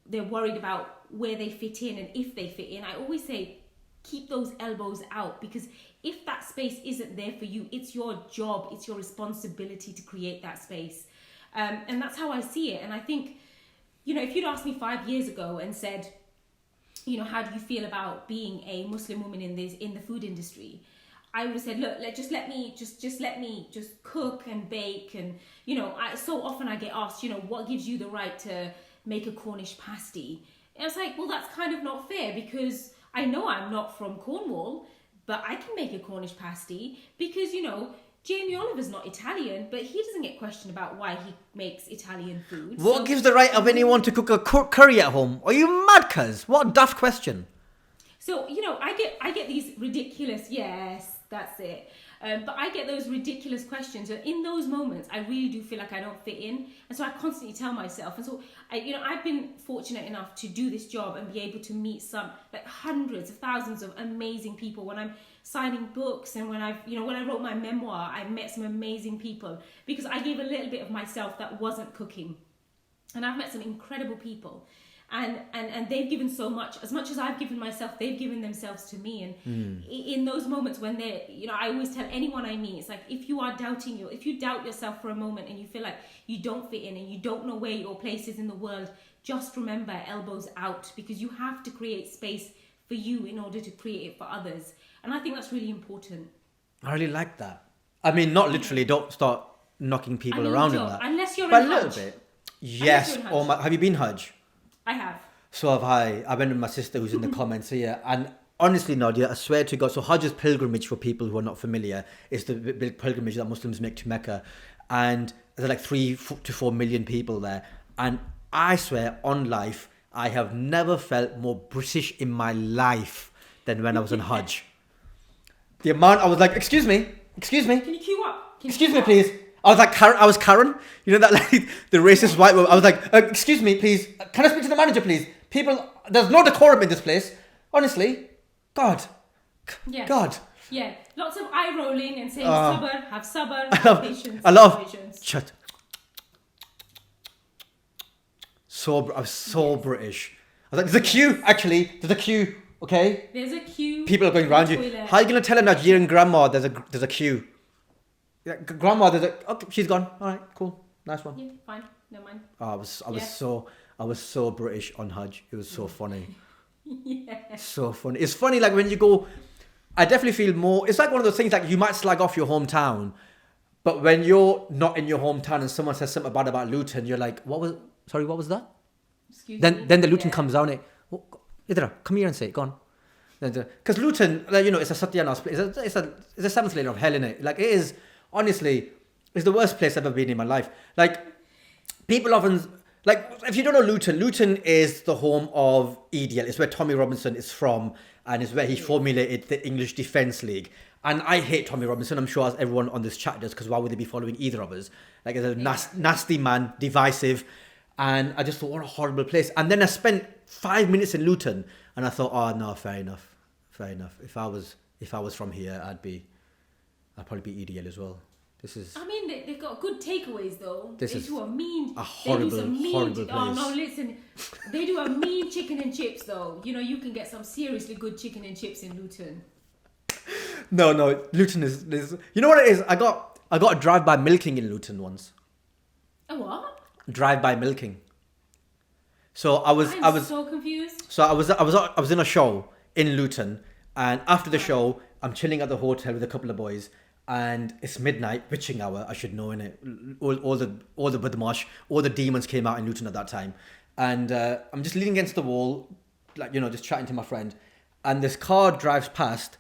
they're worried about where they fit in and if they fit in, I always say, keep those elbows out, because if that space isn't there for you, it's your job, it's your responsibility to create that space. And that's how I see it. And I think, if you'd asked me 5 years ago and said, how do you feel about being a Muslim woman in the food industry? I would have said, look, let me cook and bake. And, so often I get asked, what gives you the right to make a Cornish pasty? And I was like, well, that's kind of not fair, because I know I'm not from Cornwall, but I can make a Cornish pasty because, Jamie Oliver's not Italian, but he doesn't get questioned about why he makes Italian food. What gives the right of anyone to cook a curry at home? Are you mad, cuz? What a daft question. So, I get these ridiculous, yes, that's it. But I get those ridiculous questions. And in those moments, I really do feel like I don't fit in. And so I constantly tell myself. And so, I've been fortunate enough to do this job and be able to meet hundreds of thousands of amazing people. When I'm signing books and when when I wrote my memoir, I met some amazing people because I gave a little bit of myself that wasn't cooking. And I've met some incredible people. And they've given so much. As much as I've given myself, they've given themselves to me. And in those moments when they're, I always tell anyone I meet, it's like, if you are doubting if you doubt yourself for a moment and you feel like you don't fit in and you don't know where your place is in the world, just remember, elbows out, because you have to create space for you in order to create it for others. And I think that's really important. I really like that. I mean, not literally, don't start knocking people around in that. Unless you're but in a little Hajj. bit. Yes. Have you been Hajj? I have. So have I. I went with my sister who's in the comments here. And honestly, Nadiya, I swear to God, so Hajj is pilgrimage, for people who are not familiar. It's the big pilgrimage that Muslims make to Mecca. And there's like 3 to 4 million people there. And I swear on life, I have never felt more British in my life than when I was on Hajj. The amount, I was like, excuse me. Can you queue up? Excuse me, please. I was like, Karen. You know that, like, the racist white woman. I was like, excuse me, please. Can I speak to the manager, please? People, there's no decorum in this place. Honestly. God. Yeah. God. Yeah. Lots of eye rolling and saying sabr, have sabr, have patience. I love. Patience. Shut. I'm so British. I was like, there's a queue, actually. There's a queue, okay? There's a queue. People are going around you. Toilet. How are you going to tell a Nigerian grandma there's a queue? Yeah, grandma, okay, she's gone. All right, cool. Nice one. Yeah, fine. No mind. Oh, I was so British on Hajj. It was so funny. Yeah. So funny. It's funny, like, when you go, I definitely feel more, it's like one of those things, like, you might slag off your hometown, but when you're not in your hometown and someone says something bad about Luton, you're like, what was that? Excuse me? Then the Luton comes down, Idra, come here and say it, go on. Because Luton, like, it's a Satyanas place. It's a seventh layer of hell, innit? Like, it is, honestly, it's the worst place I've ever been in my life. Like, people often, like, if you don't know Luton is the home of EDL. It's where Tommy Robinson is from, and it's where he formulated the English Defence League. And I hate Tommy Robinson, I'm sure as everyone on this chat does, because why would they be following either of us? Like, he's a nasty man, divisive, and I just thought, what a horrible place. And then I spent 5 minutes in Luton, and I thought, oh no, fair enough. If I was from here, I'd probably be EDL as well. I mean, they've got good takeaways though. This they is do a mean. a horrible place. Oh no, listen, they do a mean chicken and chips though. You can get some seriously good chicken and chips in Luton. No, Luton is. You know what it is? I got a drive-by milking in Luton once. A what? Drive-by milking. So I was so confused. So I was in a show in Luton, and after the show, I'm chilling at the hotel with a couple of boys, and it's midnight, witching hour. I should know, innit? All the badmash, all the demons came out in Luton at that time, and I'm just leaning against the wall, like, just chatting to my friend, and this car drives past,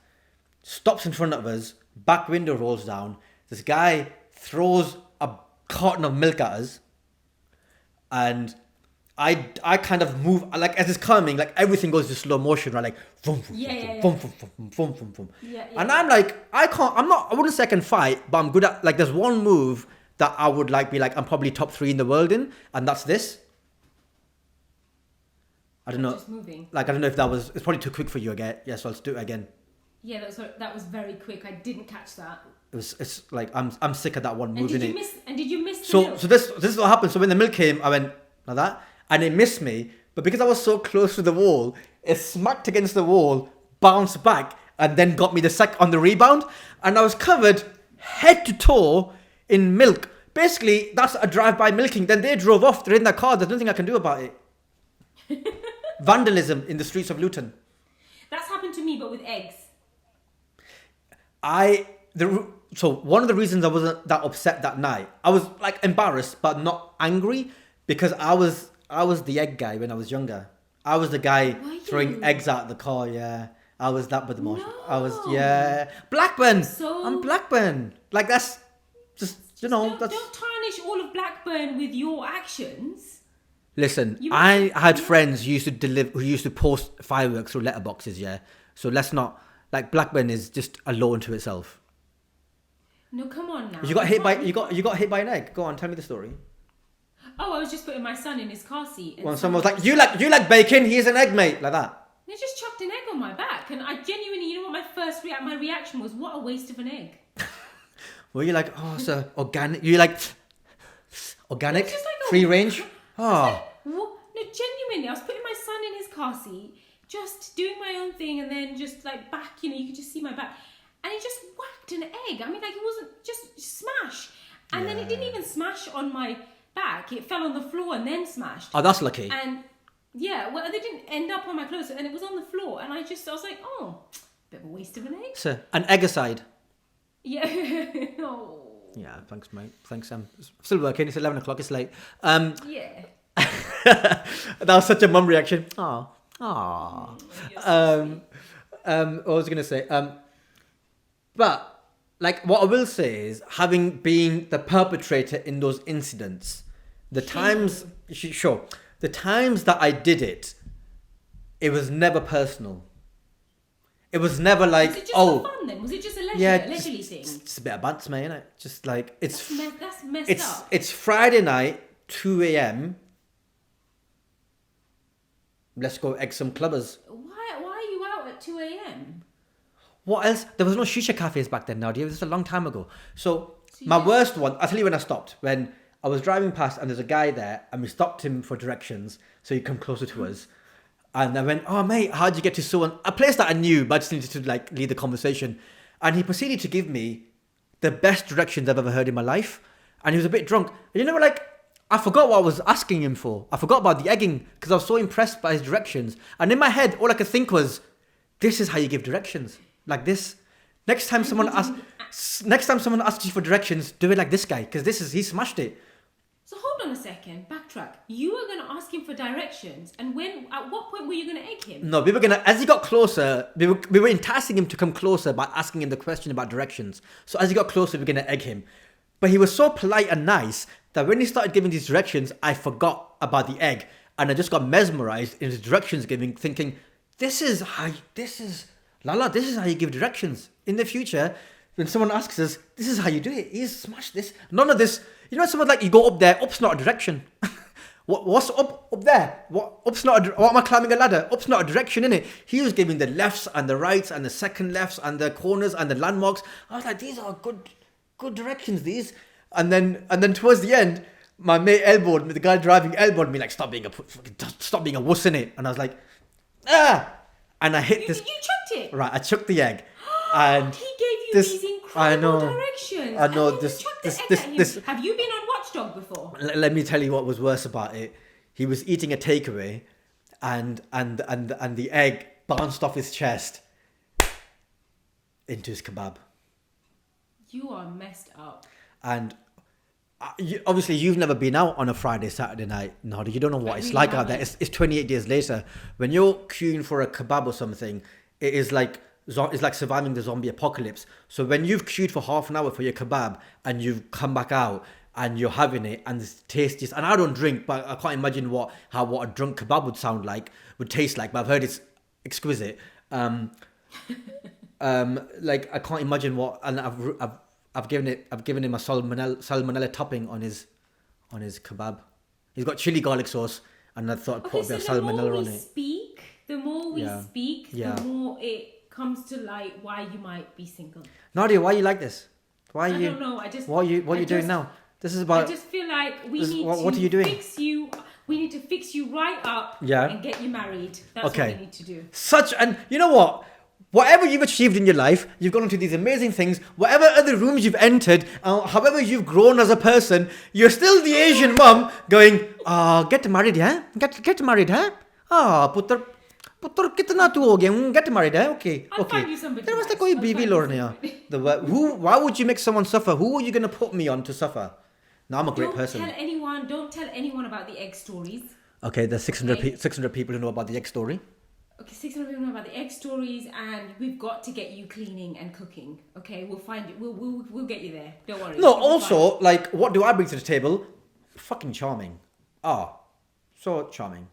stops in front of us, back window rolls down. This guy throws a carton of milk at us, and I kind of move like as it's coming, like everything goes to slow motion, right? Like boom, boom, Yeah, boom, boom, boom, boom, boom, boom, boom. Yeah, And I'm like, I wouldn't say I can fight, but I'm good at, like, there's one move that I would like be like, I'm probably top 3 in the world in, and that's this. I don't know. Just moving. Like, I don't know if it's probably too quick for you again. Yeah, so let's do it again. Yeah, that was very quick. I didn't catch that. It's like, I'm sick of that one move, And innit? did you miss the So milk? this is what happened. So when the milk came, I went like that, and it missed me. But because I was so close to the wall, it smacked against the wall, bounced back, and then got me the sec on the rebound. And I was covered head to toe in milk. Basically, that's a drive-by milking. Then they drove off. They're in their car. There's nothing I can do about it. Vandalism in the streets of Luton. That's happened to me, but with eggs. So one of the reasons I wasn't that upset that night, I was like embarrassed but not angry, because I was the egg guy when I was younger. I was the guy throwing eggs out of the car. Yeah, I was that with the motion. No. Blackburn. So- I'm Blackburn. Like that's just Don't tarnish all of Blackburn with your actions. Listen, You I must- had friends who used to post fireworks through letterboxes. Yeah, so let's not, like, Blackburn is just a law unto itself. No, come on now. You got hit by an egg. Go on, tell me the story. Oh, I was just putting my son in his car seat. And When someone was like, "You like bacon? Here's an egg, mate," like that. They just chucked an egg on my back, and I genuinely, you know what my reaction was? What a waste of an egg. Were you like, "Oh, it's organic"? You like organic, It's just like free range? Oh, What? No, genuinely, I was putting my son in his car seat, just doing my own thing, and then just like back, you could just see my back, and he just whacked an egg. I mean, like, it wasn't just smash, and then it didn't even smash on my back. It fell on the floor and then smashed. oh, that's lucky. And yeah, well, they didn't end up on my clothes, and it was on the floor, and I was like, oh, bit of a waste of an egg. So an egg aside. Yeah. Oh. Yeah, thanks, mate. Thanks, still working. It's 11 o'clock. It's late. Yeah. That was such a mum reaction. Aw. What was I going to say? But, like, what I will say is, having been the perpetrator in those incidents, the times that I did it, it was never personal. It was never like, Was it just for fun then? Was it just a leisurely thing? Just a bit of banter, mate, innit? Just like, That's messed up. it's Friday night, 2 a.m. Let's go egg some clubbers. Why are you out at 2 a.m.? What else? There was no shisha cafes back then, Nadiya. This is a long time ago. So my worst one, I'll tell you when I stopped. When I was driving past and there's a guy there and we stopped him for directions so he'd come closer to us. And I went, "Oh, mate, how'd you get to so a place that I knew, but I just needed to, like, lead the conversation." And he proceeded to give me the best directions I've ever heard in my life. And he was a bit drunk. And you know, like, I forgot what I was asking him for. I forgot about the egging because I was so impressed by his directions. And in my head, all I could think was, this is how you give directions. Like this. Next time someone asks you for directions, do it like this guy, because he smashed it. So hold on a second, backtrack. You were going to ask him for directions, and at what point were you going to egg him? No, we were gonna, as he got closer, we were enticing him to come closer by asking him the question about directions. So as he got closer, we were gonna egg him. But he was so polite and nice that when he started giving these directions, I forgot about the egg, and I just got mesmerized in his directions giving, thinking, this is how you give directions. In the future, when someone asks us, this is how you do it. He's smashed this. None of this. You know, someone like, you go up there, up's not a direction. What's up there? Up's not what am I climbing a ladder? Up's not a direction, innit? He was giving the lefts and the rights and the second lefts and the corners and the landmarks. I was like, these are good directions, these. And then towards the end, my mate elbowed me, the guy driving elbowed me, like, stop being a wuss, innit? And I was like, ah! And I hit this. You chucked it. Right, I chucked the egg. And he gave you these incredible directions. I know and then you chucked the egg at him. Have you been on Watchdog before? Let me tell you what was worse about it. He was eating a takeaway, and the egg bounced off his chest into his kebab. You are messed up. And obviously, you've never been out on a Friday, Saturday night. No, you don't know what it's like out there. It's 28 years later. When you're queuing for a kebab or something, it's like surviving the zombie apocalypse. So when you've queued for half an hour for your kebab and you've come back out and you're having it and it's tastiest. And I don't drink, but I can't imagine what a drunk kebab would taste like. But I've heard it's exquisite. Like I can't imagine what. And I've given him a salmonella topping on his kebab. He's got chili garlic sauce, and I thought I'd put a bit of salmonella on it. The more we speak, the more it comes to light why you might be single. Nadia, why are you like this? Why are you? I don't know. What are you doing now? This is about. I just feel like what are you doing? Fix you. We need to fix you right up. Yeah. And get you married. That's what we need to do. And you know what? Whatever you've achieved in your life, you've gone into these amazing things. Whatever other rooms you've entered, however you've grown as a person, you're still the Asian mum going, get married, yeah? Get married, huh? Putter kitna tu ho gaya? Get married, huh? Okay. I'll find you somebody. There was like koi bibi lord nahi. Why would you make someone suffer? Who are you going to put me on to suffer? No, I'm a great person. Don't tell anyone about the egg stories. Okay, there's 600 people who know about the egg story. Okay, 600 people know about the egg stories, and we've got to get you cleaning and cooking. Okay, we'll find it. We'll get you there. Don't worry. No, also, like, what do I bring to the table? Fucking charming. So charming,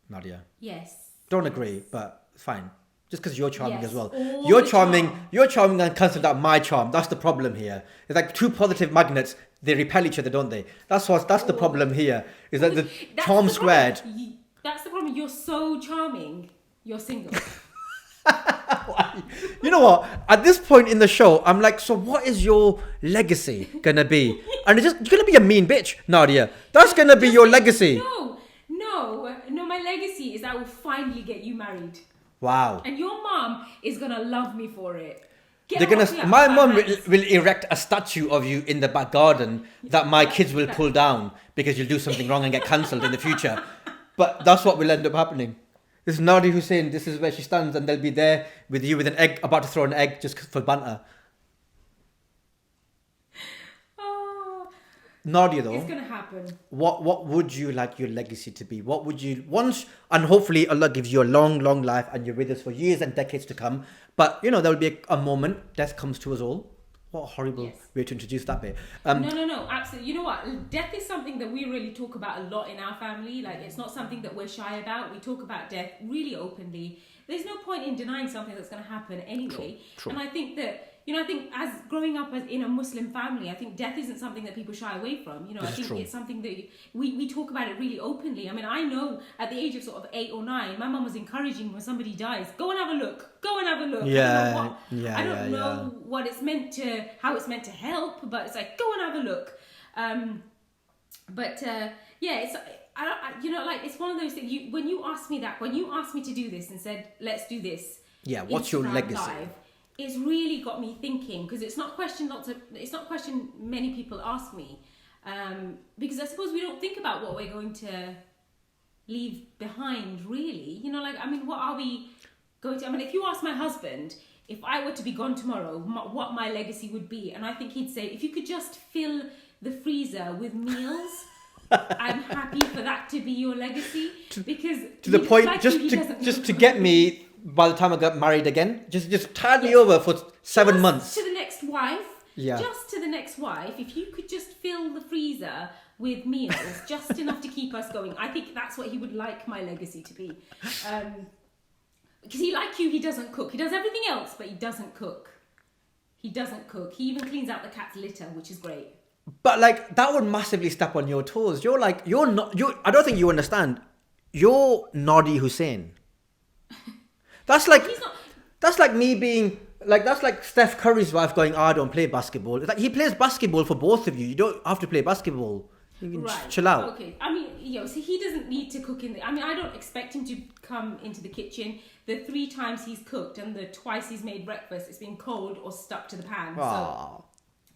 Nadia. Yes. Don't agree, but fine. Just because you're charming as well. All You're the charming. charm. You're charming and cancelled out my charm. That's the problem here. It's like two positive magnets. They repel each other, don't they? That's the problem here. Is that the charm squared. That's the problem. You're so charming. You're single. You know what? At this point in the show, I'm like, so what is your legacy gonna be? And you're gonna be a mean bitch, Nadia. That's gonna be your legacy. No. My legacy is I will finally get you married. Wow. And your mom is gonna love me for it. My mum will erect a statue of you in the back garden that my kids will pull down because you'll do something wrong and get cancelled in the future. But that's what will end up happening. This is Nadiya Hussain. This is where she stands, and they'll be there with you with an egg, about to throw an egg just for banter. Nadia, though, it's gonna happen. What would you like your legacy to be? What would you and hopefully Allah gives you a long life and you're with us for years and decades to come. But there will be a moment death comes to us all. What a horrible way to introduce that bit. No, absolutely. You know what? Death is something that we really talk about a lot in our family. Like, it's not something that we're shy about. We talk about death really openly. There's no point in denying something that's going to happen anyway. True. And I think that, I think as growing up in a Muslim family, I think death isn't something that people shy away from. I think it's something that we talk about it really openly. I mean, I know at the age of sort of 8 or 9, my mum was encouraging when somebody dies, go and have a look. I don't know what it's meant to, how it's meant to help, but it's like, go and have a look. It's one of those things. When you asked me to do this and said, let's do this. Yeah, what's your legacy? Live, it's really got me thinking, because it's not a question many people ask me, because I suppose we don't think about what we're going to leave behind, really. What are we going to? If you ask my husband if I were to be gone tomorrow, what my legacy would be, and I think he'd say, if you could just fill the freezer with meals, I'm happy for that to be your legacy. Because to the point, like just to get me. By the time I got married again, just tide me over for 7 months. To the next wife. Yeah. Just to the next wife. If you could just fill the freezer with meals, just enough to keep us going. I think that's what he would like my legacy to be. Because he doesn't cook. He does everything else, but he doesn't cook. He even cleans out the cat's litter, which is great. But that would massively step on your toes. I don't think you understand. You're Nadiya Hussain. That's like me being that's like Steph Curry's wife going, I don't play basketball. It's like he plays basketball for both of you. You don't have to play basketball. You can chill out. Okay. So he doesn't need to cook I don't expect him to come into the kitchen. The 3 times he's cooked and the twice he's made breakfast, it's been cold or stuck to the pan. So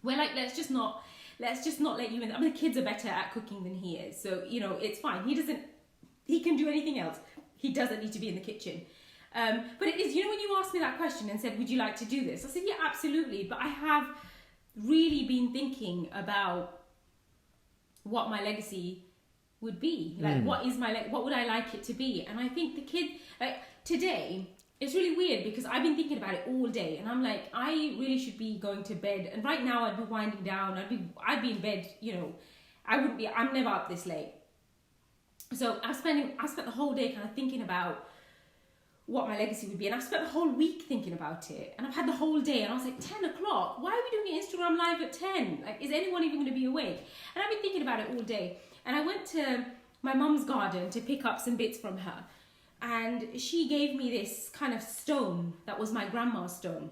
we're like, let's just not let you in. The kids are better at cooking than he is. So, it's fine. He can do anything else. He doesn't need to be in the kitchen. But it is, when you asked me that question and said, would you like to do this? I said, yeah, absolutely. But I have really been thinking about what my legacy would be. What would I like it to be? And I think the kid, today, it's really weird because I've been thinking about it all day, and I'm like, I really should be going to bed. And right now, I'd be winding down. I'd be in bed. You know, I wouldn't be. I'm never up this late. So I spent the whole day kind of thinking about what my legacy would be, and I spent the whole week thinking about it. And I've had the whole day, and I was like, 10 o'clock. Why are we doing an Instagram live at 10? Like, is anyone even going to be awake? And I've been thinking about it all day. And I went to my mum's garden to pick up some bits from her. And she gave me this kind of stone that was my grandma's stone.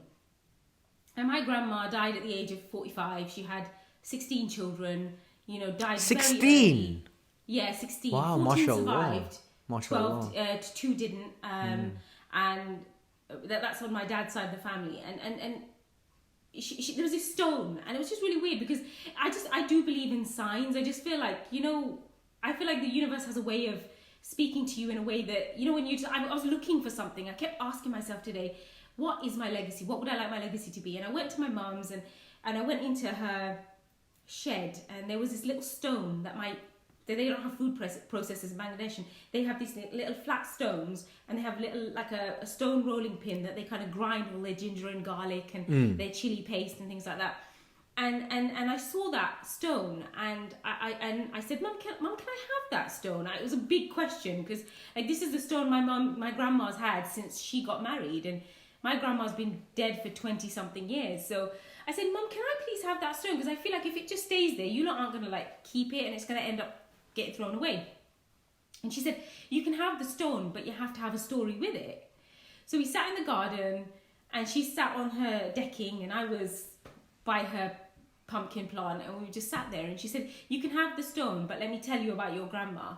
And my grandma died at the age of 45. She had 16 children, you know, died 16? very early. Yeah, 16. Wow, 14 mashallah. survived. Mashallah. 12, 2 didn't. And that's on my dad's side of the family. And there was this stone. And it was just really weird because I do believe in signs. I just feel like, you know, I feel like the universe has a way of speaking to you in a way that, you know, when I was looking for something, I kept asking myself today, what is my legacy? What would I like my legacy to be? And I went to my mum's and I went into her shed, and there was this little stone that they don't have food processors in Bangladesh, and they have these little flat stones, and they have little, like a stone rolling pin that they kind of grind all their ginger and garlic and their chili paste and things like that. And I saw that stone, and I said, Mum, can I have that stone? It was a big question because, like, this is the stone my grandma's had since she got married, and my grandma's been dead for 20 something years. So I said, Mum, can I please have that stone? Because I feel like if it just stays there, you lot aren't gonna like keep it, and it's gonna end up getting thrown away. And she said, you can have the stone, but you have to have a story with it. So we sat in the garden, and she sat on her decking, and I was by her pumpkin plant, and we just sat there, and she said, you can have the stone, but let me tell you about your grandma.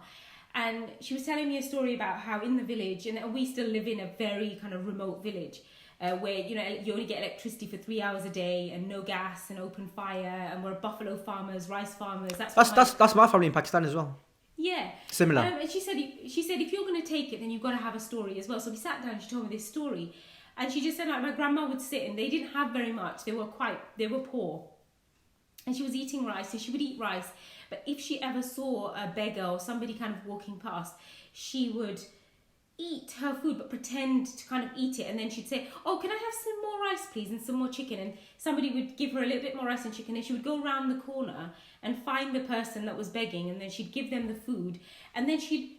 And she was telling me a story about how in the village, and we still live in a very kind of remote village, where, you know, you only get electricity for 3 hours a day, and no gas, and open fire, and we're buffalo farmers, rice farmers. That's my family in Pakistan as well. Yeah, similar. And she said if you're going to take it, then you've got to have a story as well. So we sat down, and she told me this story, and she just said, like, my grandma would sit, and they didn't have very much. They were poor, and she was eating rice, so she would eat rice. But if she ever saw a beggar or somebody kind of walking past, she would eat her food but pretend to kind of eat it, and then she'd say, oh, can I have some more rice please, and some more chicken? And somebody would give her a little bit more rice and chicken, and she would go around the corner and find the person that was begging, and then she'd give them the food, and then she'd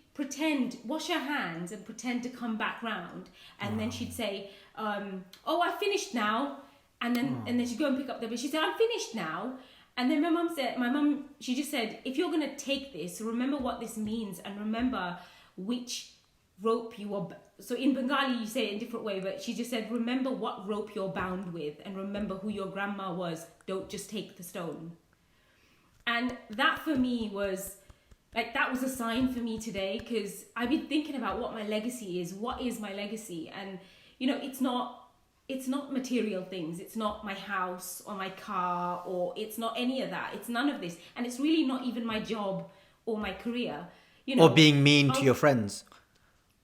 wash her hands and pretend to come back round, and then she'd say, oh, I finished now, and then she'd go and pick up the, she said, I'm finished now. And then my mum, she just said, if you're going to take this, remember what this means, and remember which rope you are. So in Bengali, you say it in a different way, but she just said, remember what rope you're bound with, and remember who your grandma was. Don't just take the stone. And that for me was, like, that was a sign for me today, because I've been thinking about what my legacy is. What is my legacy? And, you know, it's not material things. It's not my house or my car, or it's not any of that. It's none of this. And it's really not even my job or my career. You know, or being mean to your friends.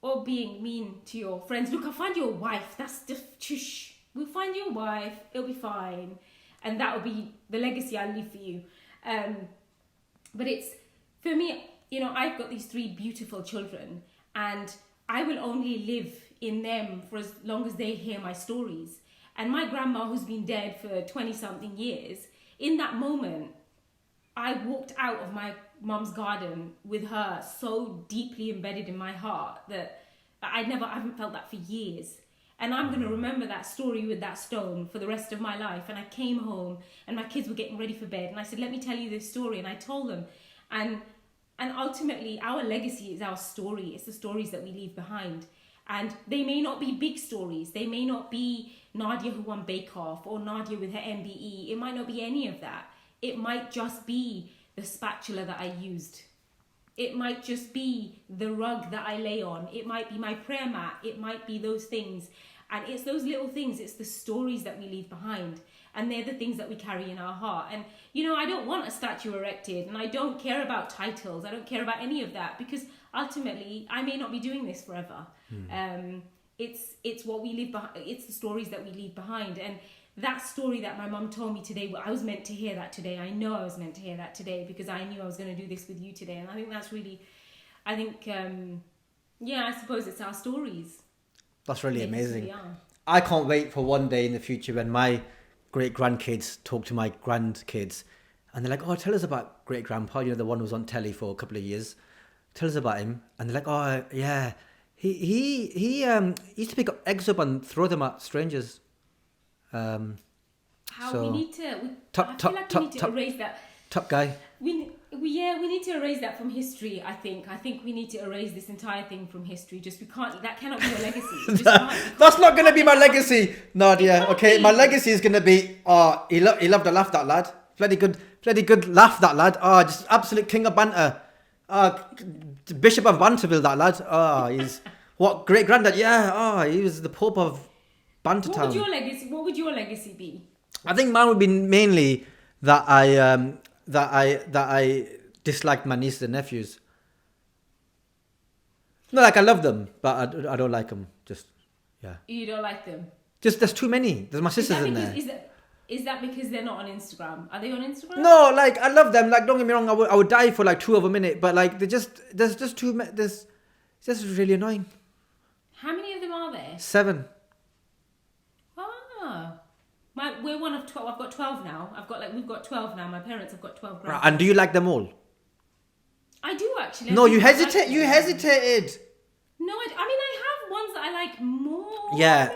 Or being mean to your friends. Look, I'll find you a wife. That's just, shush. We'll find you a wife. It'll be fine. And that will be the legacy I leave for you. But it's, for me, you know, I've got these 3 beautiful children, and I will only live in them for as long as they hear my stories. And my grandma, who's been dead for 20 something years, in that moment, I walked out of my mum's garden with her so deeply embedded in my heart that I haven't felt that for years. And I'm going to remember that story with that stone for the rest of my life. And I came home, and my kids were getting ready for bed, and I said, let me tell you this story. And I told them, and ultimately our legacy is our story. It's the stories that we leave behind. And they may not be big stories. They may not be Nadiya who won Bake Off, or Nadiya with her MBE. It might not be any of that. It might just be the spatula that I used. It might just be the rug that I lay on. It might be my prayer mat. It might be those things. And it's those little things. It's the stories that we leave behind. And they're the things that we carry in our heart. And, you know, I don't want a statue erected, and I don't care about titles. I don't care about any of that, because ultimately I may not be doing this forever. It's what we leave behind. It's the stories that we leave behind. And that story that my mum told me today, I was meant to hear that today. I know I was meant to hear that today, because I knew I was going to do this with you today. And I think that's really, I suppose it's our stories. That's really They amazing. really are. I can't wait for one day in the future when my great-grandkids talk to my grandkids and they're like, oh, tell us about great-grandpa, you know, the one who was on telly for a couple of years. Tell us about him. And they're like, oh, yeah, he used to pick up eggs up and throw them at strangers. How So, we need to... I top- feel like we need to top- erase that. Top guy. We need to erase that from history. I think we need to erase this entire thing from history. That cannot be your legacy. It just can't. That's not going to be my legacy, Nadia. can't Okay, be. my legacy is going to be, he loved to laugh, that lad. Bloody good laugh, that lad. Just absolute king of banter. Bishop of Banterville, that lad. He's what great granddad? Yeah. He was the Pope of Bantertown. What would your legacy be? I think mine would be mainly that I disliked my nieces and nephews. No, like I love them, but I don't like them. Just yeah. You don't like them. Just there's too many. There's my sisters in there. Is that because they're not on Instagram? Are they on Instagram? No, like I love them. Like don't get me wrong, I would die for like 2 of a minute, but like there's just too many. It's just really annoying. How many of them are there? 7. We're one of 12. I've got 12 now. We've got 12 now. My parents have got 12 Right, and do you like them all? I do actually. No, you hesitate. You hesitated. No, I mean I have ones that I like more. Yeah.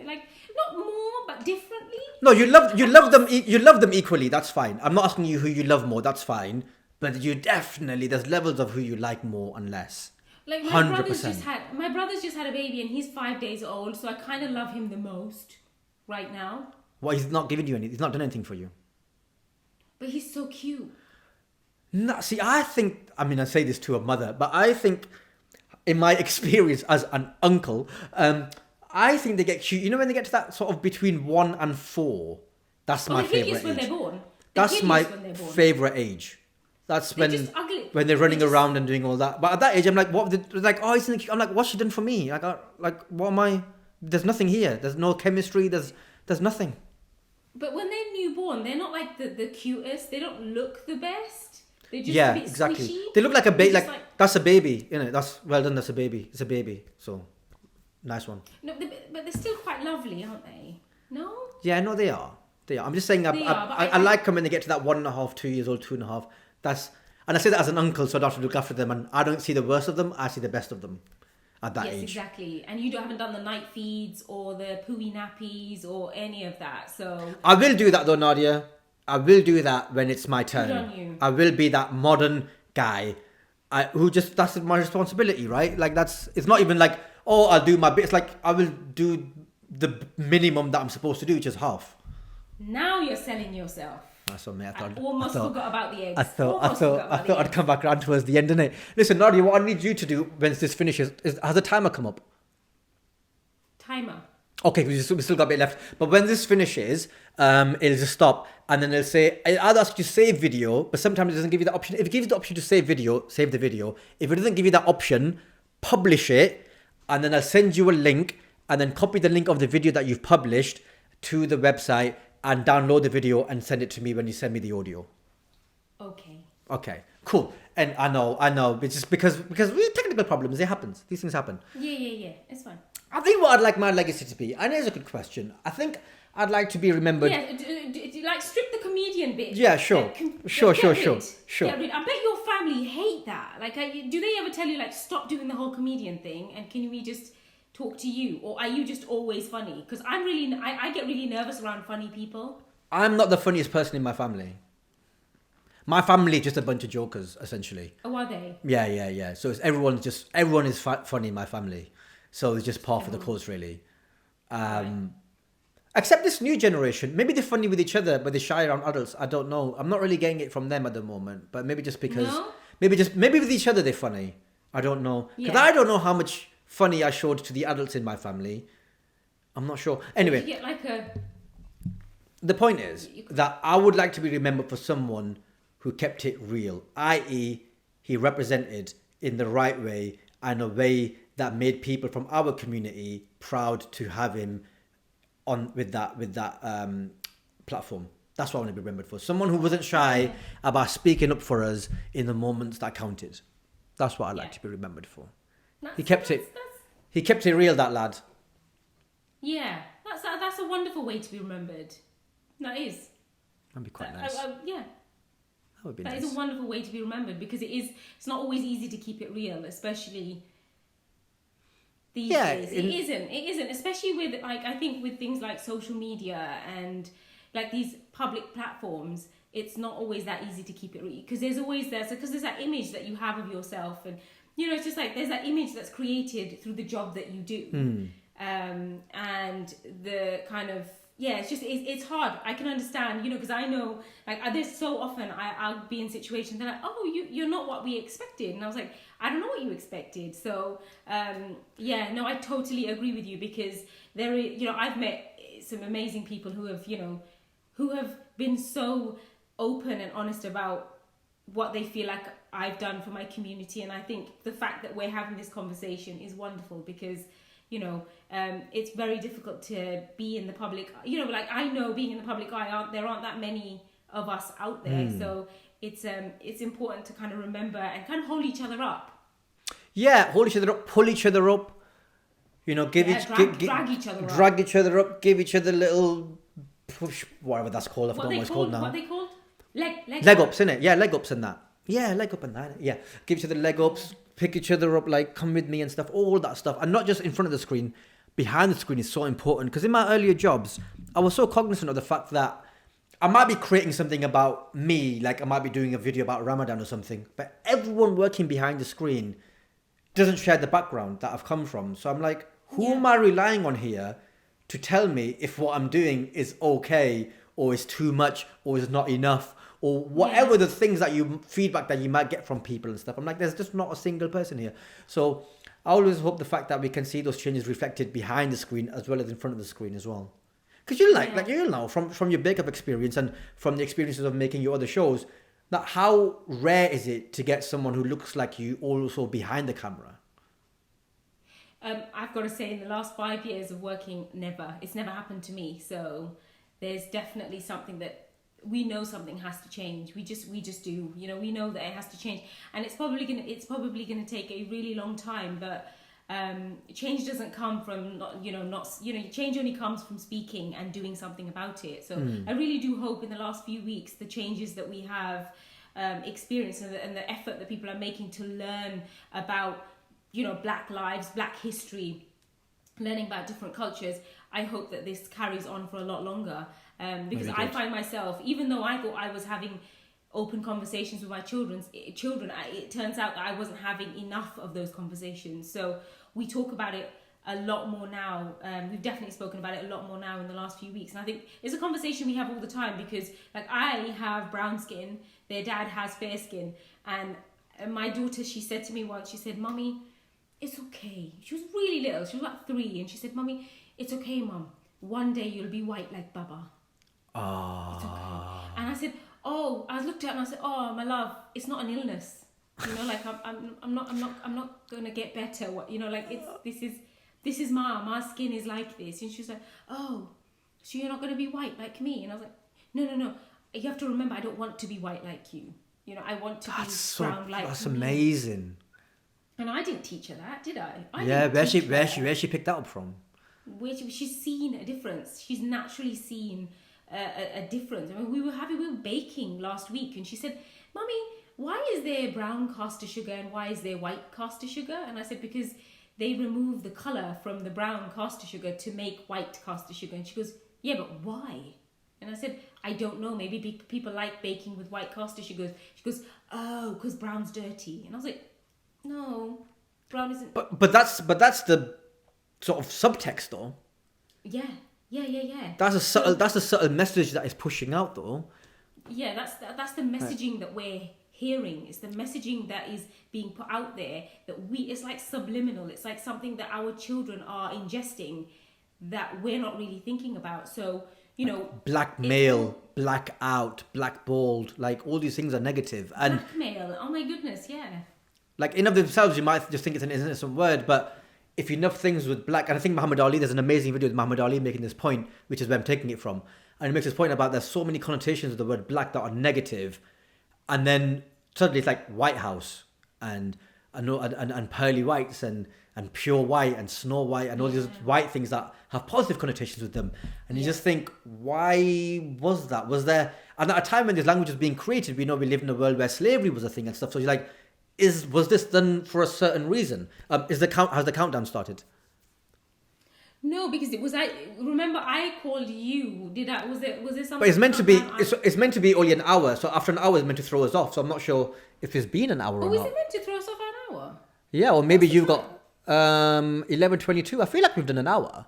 Like not more, but differently. No, you love them equally. That's fine. I'm not asking you who you love more. That's fine. But you definitely there's levels of who you like more and less. Like 100%. My brother's just had a baby and he's 5 days old, so I kind of love him the most right now. Well, he's not giving you anything. He's not done anything for you. But he's so cute. No, see, I say this to a mother, but I think, in my experience as an uncle, I think they get cute. You know, when they get to that sort of between 1 and 4, that's my favourite when age. they're born. That's my favourite age. That's They're just ugly. when they're running around and doing all that. But at that age, I'm like, what? Like, oh, isn't it cute? I'm like, what's she done for me? What am I? There's nothing here. There's no chemistry. There's nothing. But when they're newborn, they're not like the cutest. They don't look the best. They're just Yeah, a bit exactly. squishy. They look like a baby. They're Like, just that's a baby. You know, that's well done. That's a baby. It's a baby. So, nice one. No, but they're still quite lovely, aren't they? No. Yeah, no, they are. They are. I'm just saying. I like them when they get to that 1.5, 2 years old, 2.5. And I say that as an uncle, so I don't have to look after them. And I don't see the worst of them. I see the best of them at that age. Yes, exactly. And you haven't done the night feeds or the pooey nappies or any of that. So I will do that though, Nadia. I will do that when it's my turn. Good on you. I will be that modern guy that's my responsibility, right? Like it's not even like, oh, I'll do my bit. It's like I will do the minimum that I'm supposed to do, which is half. now you're selling yourself. That's what, mate. I almost forgot about the eggs. I thought I'd come back around towards the end, didn't it? Listen, Nadia, what I need you to do when this finishes is, has a timer come up? Timer. Okay, we still got a bit left. But when this finishes, it'll just stop. And then it'll say, I'll ask you to save video, but sometimes it doesn't give you the option. If it gives you the option to save video, save the video. If it doesn't give you that option, publish it. And then I'll send you a link and then copy the link of the video that you've published to the website and download the video and send it to me when you send me the audio. Okay, cool. And I know. It's just because we have technical problems. It happens. These things happen. Yeah. It's fine. I think what I'd like my legacy to be, and it's a good question. I think I'd like to be remembered. Yeah, like strip the comedian bit. Yeah, sure. Sure. Get rid. I bet your family hate that. Like, do they ever tell you like stop doing the whole comedian thing and can we just talk to you, or are you just always funny? Because I get really nervous around funny people. I'm not the funniest person in my family. My family is just a bunch of jokers, essentially. Oh, are they? Yeah. So everyone is funny in my family. So it's just par for the course, really. Except this new generation. Maybe they're funny with each other, but they're shy around adults. I don't know. I'm not really getting it from them at the moment. But maybe just because... No? Maybe with each other they're funny. I don't know. Because I don't know how much funny I showed to the adults in my family. I'm not sure. Anyway. You get like a... The point is that I would like to be remembered for someone who kept it real. I.e., he represented in the right way and a way that made people from our community proud to have him on with that platform. That's what I want to be remembered for. Someone who wasn't shy about speaking up for us in the moments that counted. That's what I'd like to be remembered for. He kept it He kept it real, that lad. Yeah, that's a wonderful way to be remembered. That is. That'd be quite nice. Yeah. That would be That nice. is a wonderful way to be remembered because it's not always easy to keep it real, especially these days. It isn't, especially with, like, I think with things like social media and like these public platforms, it's not always that easy to keep it real because there's that image that you have of yourself, and you know, it's just like there's that image that's created through the job that you do. And the kind of, yeah, it's hard. I can understand, you know, because I know, like, there's so often I'll be in situations that you're not what we expected, and I was like, I don't know what you expected. So I totally agree with you because there is, you know, I've met some amazing people who have been so open and honest about what they feel like I've done for my community, and I think the fact that we're having this conversation is wonderful because, you know, it's very difficult to be in the public. You know, like, I know being in the public eye, there aren't that many of us out there. So it's important to kind of remember and kind of hold each other up. Yeah, hold each other up, pull each other up. You know, drag each other up, give each other little push, whatever that's called. I forgot what it's called now. What they called? Leg ups, innit? Yeah, leg ups and that. Yeah, leg up and that. Yeah, give each other leg ups, pick each other up, like, come with me and stuff, all that stuff. And not just in front of the screen, behind the screen is so important. Because in my earlier jobs, I was so cognizant of the fact that I might be creating something about me, like I might be doing a video about Ramadan or something, but everyone working behind the screen doesn't share the background that I've come from. So I'm like, who am I relying on here to tell me if what I'm doing is okay, or is too much, or is not enough, or whatever the things feedback that you might get from people and stuff. I'm like, there's just not a single person here. So I always hope the fact that we can see those changes reflected behind the screen as well as in front of the screen as well. Because you know, from your breakup experience and from the experiences of making your other shows, that how rare is it to get someone who looks like you also behind the camera? I've got to say, in the last 5 years of working, it's never happened to me. So there's definitely something that we know something has to change. We just do, you know, we know that it has to change, and it's probably gonna take a really long time, but change doesn't come from change only comes from speaking and doing something about it. So I really do hope in the last few weeks the changes that we have experienced and the effort that people are making to learn about, you know, Black lives, Black history, learning about different cultures, I hope that this carries on for a lot longer. Because I find myself, even though I thought I was having open conversations with my children, it turns out that I wasn't having enough of those conversations. So we talk about it a lot more now. We've definitely spoken about it a lot more now in the last few weeks. And I think it's a conversation we have all the time because, like, I have brown skin, their dad has fair skin. And my daughter, she said to me once, she said, "Mummy, it's okay." She was really little. She was about 3. And she said, "Mummy, it's okay, Mum. One day you'll be white like Baba." It's okay. And I said, I looked at her and I said, "Oh, my love, it's not an illness. You know, like I'm not gonna get better. What, you know, like this is my skin is like this." And she was like, "Oh, so you're not gonna be white like me?" And I was like, No. You have to remember, I don't want to be white like you. You know, I want to be brown like you." That's amazing. And I didn't teach her that, did I? Where she picked that up from? She's seen a difference. She's naturally seen a difference. I mean, we were baking last week, and she said, "Mummy, why is there brown caster sugar and why is there white caster sugar?" And I said, "Because they remove the colour from the brown caster sugar to make white caster sugar." And she goes, "Yeah, but why?" And I said, "I don't know. Maybe people like baking with white caster sugar." She goes, "Oh, because brown's dirty." And I was like, "No, brown isn't." But that's the sort of subtext, though. Yeah. That's a subtle message that is pushing out, though. Yeah, that's the messaging that we're hearing. It's the messaging that is being put out there that it's like subliminal. It's like something that our children are ingesting that we're not really thinking about. So, you know, black male, black out, black bald, like all these things are negative. And blackmail, oh my goodness, yeah. Like in of themselves, you might just think it's an innocent word, but if you know things with black, and I think Muhammad Ali, there's an amazing video with Muhammad Ali making this point, which is where I'm taking it from. And he makes this point about there's so many connotations of the word black that are negative, and then suddenly it's like White House and pearly whites and and pure white and Snow White and all these white things that have positive connotations with them. And you just think, why was that? Was there, and at a time when this language was being created, we know we live in a world where slavery was a thing and stuff. So you're like, was this done for a certain reason? Has the countdown started? No, because it was remember I called you. Was there something? But it's meant to be. It's meant to be only an hour. So after an hour, it's meant to throw us off. So I'm not sure if it's been an hour or is not. it meant to throw us off an hour? Yeah, or maybe you've got 11:22. I feel like we've done an hour.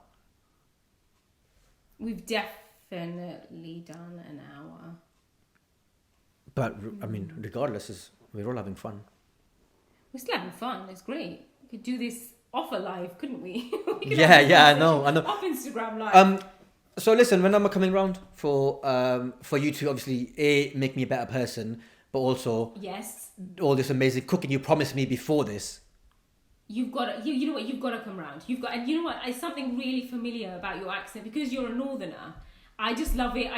We've definitely done an hour. But I mean, regardless, we're all having fun. We're still having fun. It's great. We could do this off a live, couldn't we? Yeah, I know. Off Instagram live. So listen, when am I coming round for you to obviously make me a better person, but also yes, all this amazing cooking you promised me before this. You've got to, you know what, you've got to come round. And you know what, it's something really familiar about your accent because you're a northerner. I just love it.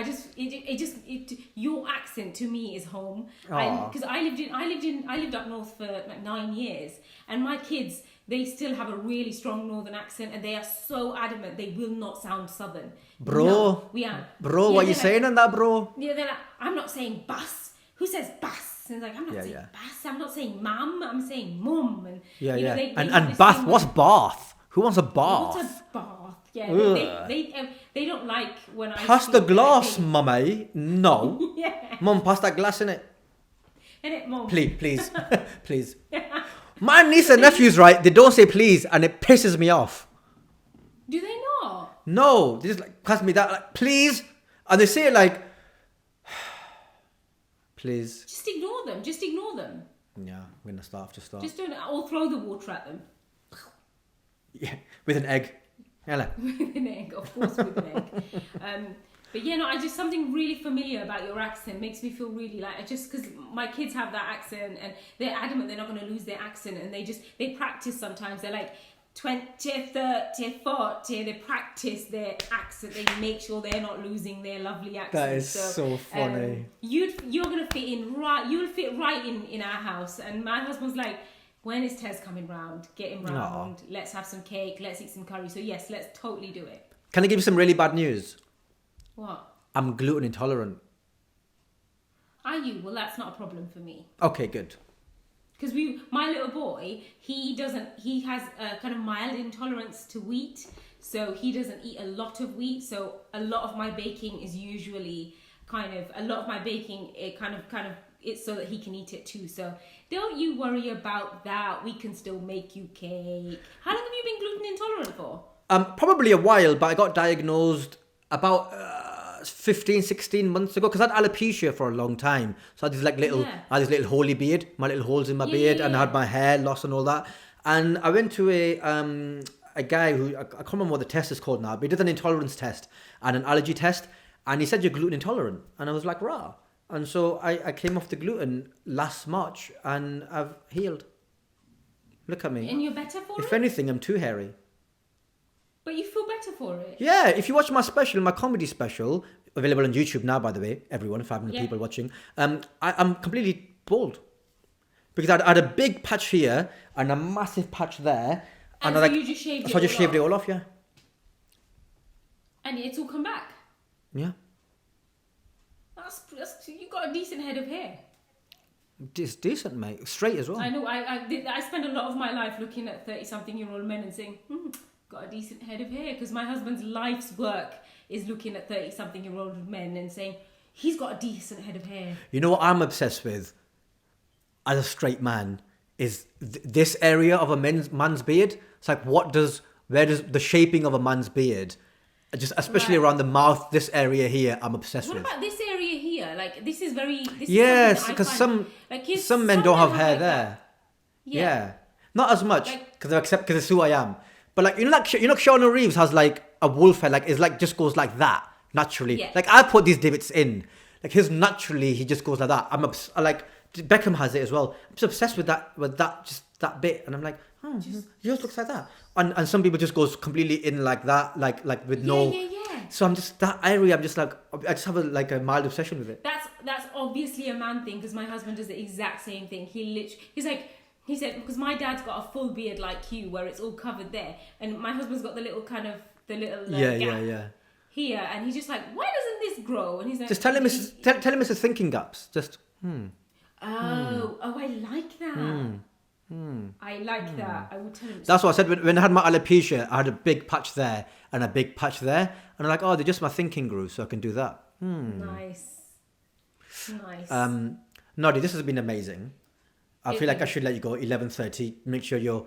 Your accent to me is home. Because I lived up north for like 9 years, and my kids, they still have a really strong northern accent, and they are so adamant they will not sound southern. Bro, no, we are. Bro, what are you saying on that, bro? Yeah, they're like, I'm not saying bus. Who says bus? And like, I'm not saying bath. I'm not saying mum. I'm saying mum. And and bath. What's bath? Who wants a bath? What's a bath? Yeah, they don't like when I pass the glass, mummy. No, yeah, mum, pass that glass in it. In it, mum. Please, please. My niece and nephews, right? They don't say please, and it pisses me off. Do they not? No, they just like pass me that like please, and they say it like. Please. Just ignore them. Just ignore them. Yeah, I'm gonna start. Just don't, or throw the water at them. Yeah, with an egg. Hello. With an egg, of course, with an egg. But yeah, no, I just something really familiar about your accent makes me feel really like just because my kids have that accent and they're adamant they're not going to lose their accent and they practice sometimes. They're like 20, 30, 40. They practice their accent. They make sure they're not losing their lovely accent. That is so funny. You're gonna fit in right. You'll fit right in our house. And my husband's like, when is Tez coming round? Get him round. No. Let's have some cake. Let's eat some curry. So yes, let's totally do it. Can I give you some really bad news? What? I'm gluten intolerant. Are you? Well, that's not a problem for me. Okay, good. Because my little boy, he has a kind of mild intolerance to wheat, so he doesn't eat a lot of wheat. So a lot of my baking is usually it's so that he can eat it too. So don't you worry about that. We can still make you cake. How long have you been gluten intolerant for? Probably a while, but I got diagnosed about 15, 16 months ago because I had alopecia for a long time. So I had this little holy beard, my little holes in my beard, and I had my hair loss and all that. And I went to a guy who, I can't remember what the test is called now, but he did an intolerance test and an allergy test. And he said, you're gluten intolerant. And I was like, rah. And so I came off the gluten last March and I've healed. Look at me. And you're better for it? If anything, I'm too hairy. But you feel better for it? Yeah, if you watch my special, my comedy special, available on YouTube now, by the way, everyone, 500 people watching, I'm completely bald. Because I had a big patch here and a massive patch there. And so you just shaved it all off? So I just shaved it all off, yeah. And it's all come back? Yeah. You got a decent head of hair. It's decent, mate. Straight as well. I know. I spend a lot of my life looking at 30-something-year-old men and saying, got a decent head of hair. Because my husband's life's work is looking at 30-something-year-old men and saying, he's got a decent head of hair. You know what I'm obsessed with as a straight man is this area of a man's beard. It's like, where does the shaping of a man's beard, just especially around the mouth, this area here, I'm obsessed with. What about this area here? Like, this is very... Yes, because some men don't have hair there. Yeah. Not as much, because it's who I am. But like, Keanu Reeves has like a wolf hair, like it's like just goes like that naturally. Yeah. Like I put these divots in, like his naturally he just goes like that. Like Beckham has it as well. I'm just obsessed with that just that bit, and I'm like, yours looks like that. And some people just goes completely in like that, like with no. Yeah. So I'm just that area. I'm just like I just have a mild obsession with it. That's obviously a man thing because my husband does the exact same thing. He's like, He said, because my dad's got a full beard like you, where it's all covered there, and my husband's got the little gap here, and he's just like, why doesn't this grow? And he's like, just tell him it's his thinking gaps. Just Oh, I like that. I like that. I will tell him. That's what I said when I had my alopecia. I had a big patch there and a big patch there, and I'm like, oh, they're just my thinking grew, so I can do that. Nice. Nadi, this has been amazing. I feel like I should let you go 11:30. Make sure your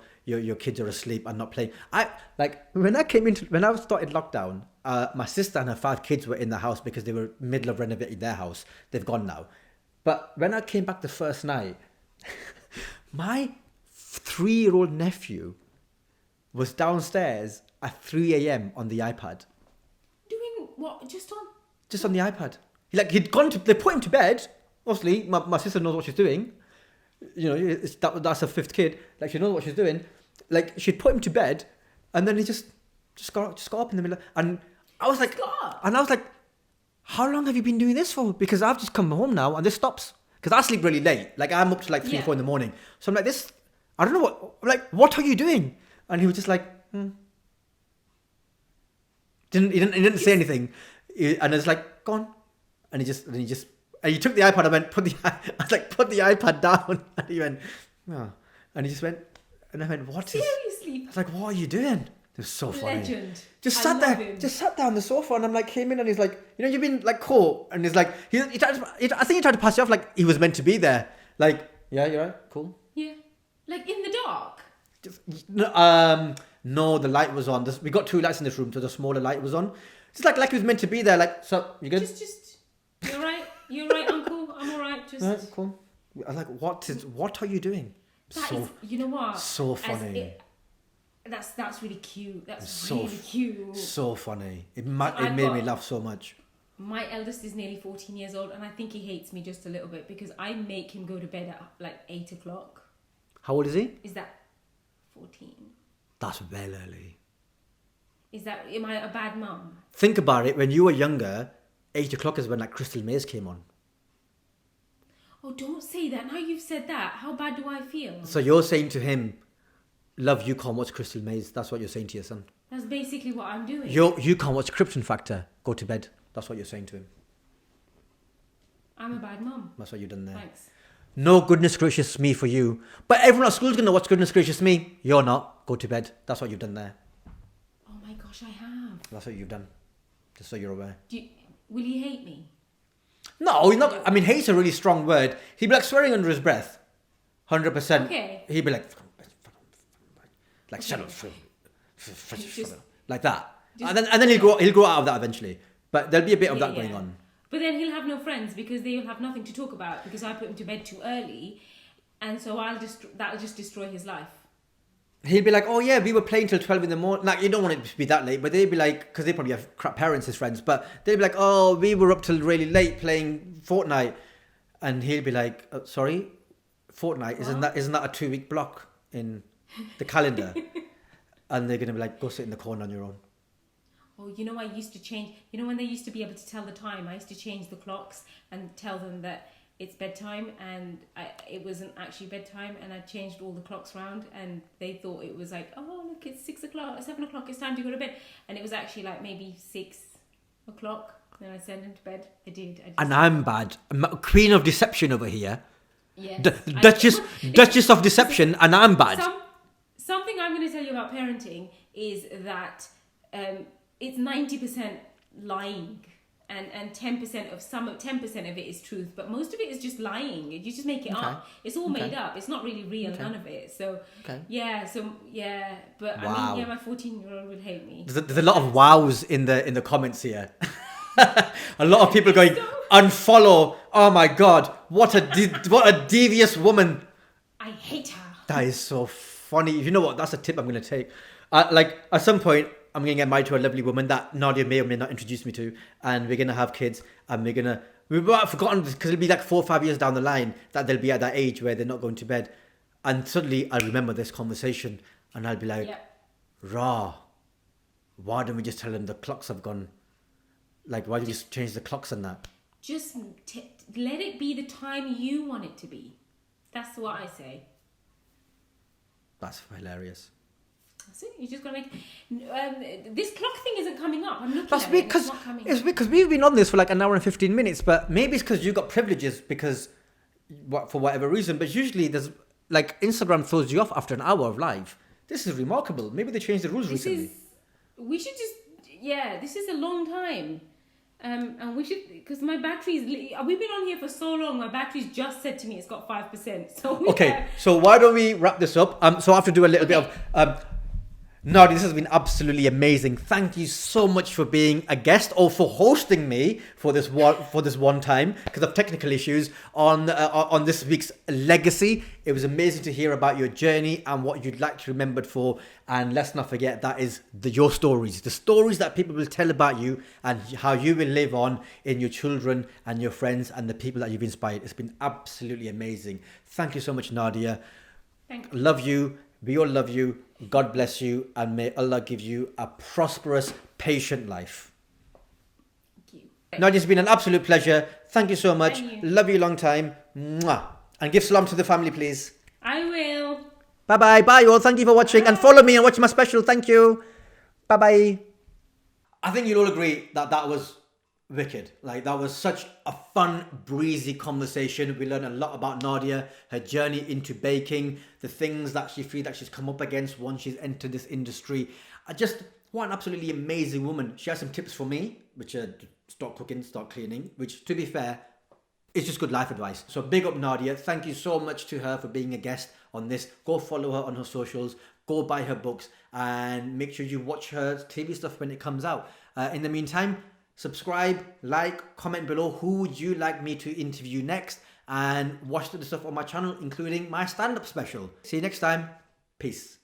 kids are asleep and not playing. When I started lockdown, my sister and her 5 kids were in the house because they were middle of renovating their house. They've gone now. But when I came back the first night, my 3-year-old nephew was downstairs at 3 a.m. on the iPad. Doing what? Just on the iPad. They put him to bed. Obviously, my sister knows what she's doing. You know, that's her 5th kid. Like, she knows what she's doing. Like, she'd put him to bed, and then he just got up in the middle. And I was like, how long have you been doing this for? Because I've just come home now, and this stops. Because I sleep really late. Like, I'm up to like 3 or 4 in the morning. So I'm like, this, I don't know what, I'm like, what are you doing? And he was just like, He didn't say anything. And it's like, go on. And he took the iPad and went, put the iPad down. And he went, oh. And he just went, and I went, seriously? I was like, what are you doing? It was so funny. Legend. Just sat there on the sofa, and I'm like, came in, and he's like, you know, you've been like caught. And he's like, I think he tried to pass you off like he was meant to be there. Like, yeah, you're right, cool. Yeah. Like in the dark? No, the light was on. We got 2 lights in this room, so the smaller light was on. It's like he was meant to be there. Like, so you good? Just, you're right. You're right, Uncle. I'm all right. Just. Right, cool. I was like, what are you doing? You know what? So funny. That's really cute. That's really cute. So funny. It made me laugh so much. My eldest is nearly 14 years old, and I think he hates me just a little bit because I make him go to bed at like 8 o'clock. How old is he? Is that 14? That's well early. Am I a bad mum? Think about it. When you were younger, 8 o'clock is when like Crystal Maze came on. Oh, don't say that. Now you've said that. How bad do I feel? So you're saying to him, love, you can't watch Crystal Maze. That's what you're saying to your son. That's basically what I'm doing. You can't watch Krypton Factor. Go to bed. That's what you're saying to him. I'm a bad mum. That's what you've done there. Thanks. No, goodness gracious me for you. But everyone at school's going to watch goodness gracious me. You're not. Go to bed. That's what you've done there. Oh my gosh, I have. That's what you've done. Just so you're aware. Will he hate me? No, he's not. I mean, hate's a really strong word. He'd be like swearing under his breath. 100%. Okay. He'd be like shut up. Like that. And then he'll grow out of that eventually. But there'll be a bit of that going on. But then he'll have no friends because they'll have nothing to talk about because I put him to bed too early, and so that'll just destroy his life. He'll be like, oh yeah, we were playing till 12 in the morning. Like, you don't want it to be that late, but they'd be like, because they probably have crap parents as friends, but they'd be like, oh, we were up till really late playing Fortnite. And he'll be like, sorry, Fortnite, isn't that a 2-week block in the calendar? And they're going to be like, go sit in the corner on your own. Oh, you know, I used to change, you know, when they used to be able to tell the time, I used to change the clocks and tell them that it's bedtime, and it wasn't actually bedtime, and I changed all the clocks round, and they thought it was like, oh look, it's 6 o'clock, 7 o'clock, it's time to go to bed, and it was actually like maybe 6 o'clock. Then I sent them to bed. I did. And I'm bad. I'm queen of deception over here. Yes. Duchess of deception, and I'm bad. Something I'm going to tell you about parenting is that it's 90% lying. And 10% of it is truth, but most of it is just lying. You just make it up. It's all made up. It's not really real, none of it. So but wow. I mean, my 14-year-old would hate me. There's a lot of wows in the comments here. A lot of people going unfollow. Oh my god, what a devious woman. I hate her. That is so funny. You know what? That's a tip I'm going to take. Like at some point, I'm going to get married to a lovely woman that Nadiya may or may not introduce me to, and we're going to have kids, and we've forgotten, because it'll be like 4 or 5 years down the line that they'll be at that age where they're not going to bed, and suddenly I'll remember this conversation, and I'll be like, Rah, why don't we just tell them the clocks have gone, like why don't you just change the clocks and that? Just let it be the time you want it to be. That's what I say. That's hilarious. That's it. You just gotta make. This clock thing isn't coming up. I'm looking That's at it. because It's not coming. it's because we've been on this for like an hour and 15 minutes, but maybe it's because you got privileges because for whatever reason. But usually there's like Instagram throws you off after an hour of live. This is remarkable. Maybe they changed the rules recently. We should just. Yeah, this is a long time. And we should, because my battery's. We've been on here for so long. My battery's just said to me it's got 5%. So Okay, so why don't we wrap this up? So I have to do a little bit of. Nadi, this has been absolutely amazing. Thank you so much for being a guest or for hosting me for this one time because of technical issues on this week's Legacy. It was amazing to hear about your journey and what you'd like to be remembered for. And let's not forget that is your stories, the stories that people will tell about you and how you will live on in your children and your friends and the people that you've inspired. It's been absolutely amazing. Thank you so much, Nadia. Thank you. Love you. We all love you. God bless you. And may Allah give you a prosperous, patient life. Thank you. Nadia, it's been an absolute pleasure. Thank you so much. Thank you. Love you long time. Mwah. And give salam to the family, please. I will. Bye-bye. Bye, all. Thank you for watching. And follow me and watch my special. Thank you. Bye-bye. I think you'll all agree that that was wicked. Like, that was such a fun, breezy conversation. We learned a lot about Nadia, her journey into baking, the things that she feels that she's come up against once she's entered this industry. What an absolutely amazing woman. She has some tips for me, which are start cooking, start cleaning, which, to be fair, is just good life advice. So big up Nadia. Thank you so much to her for being a guest on this. Go follow her on her socials. Go buy her books and make sure you watch her TV stuff when it comes out. In the meantime, subscribe, like, comment below who would you like me to interview next, and watch the stuff on my channel, including my stand-up special. See you next time. Peace.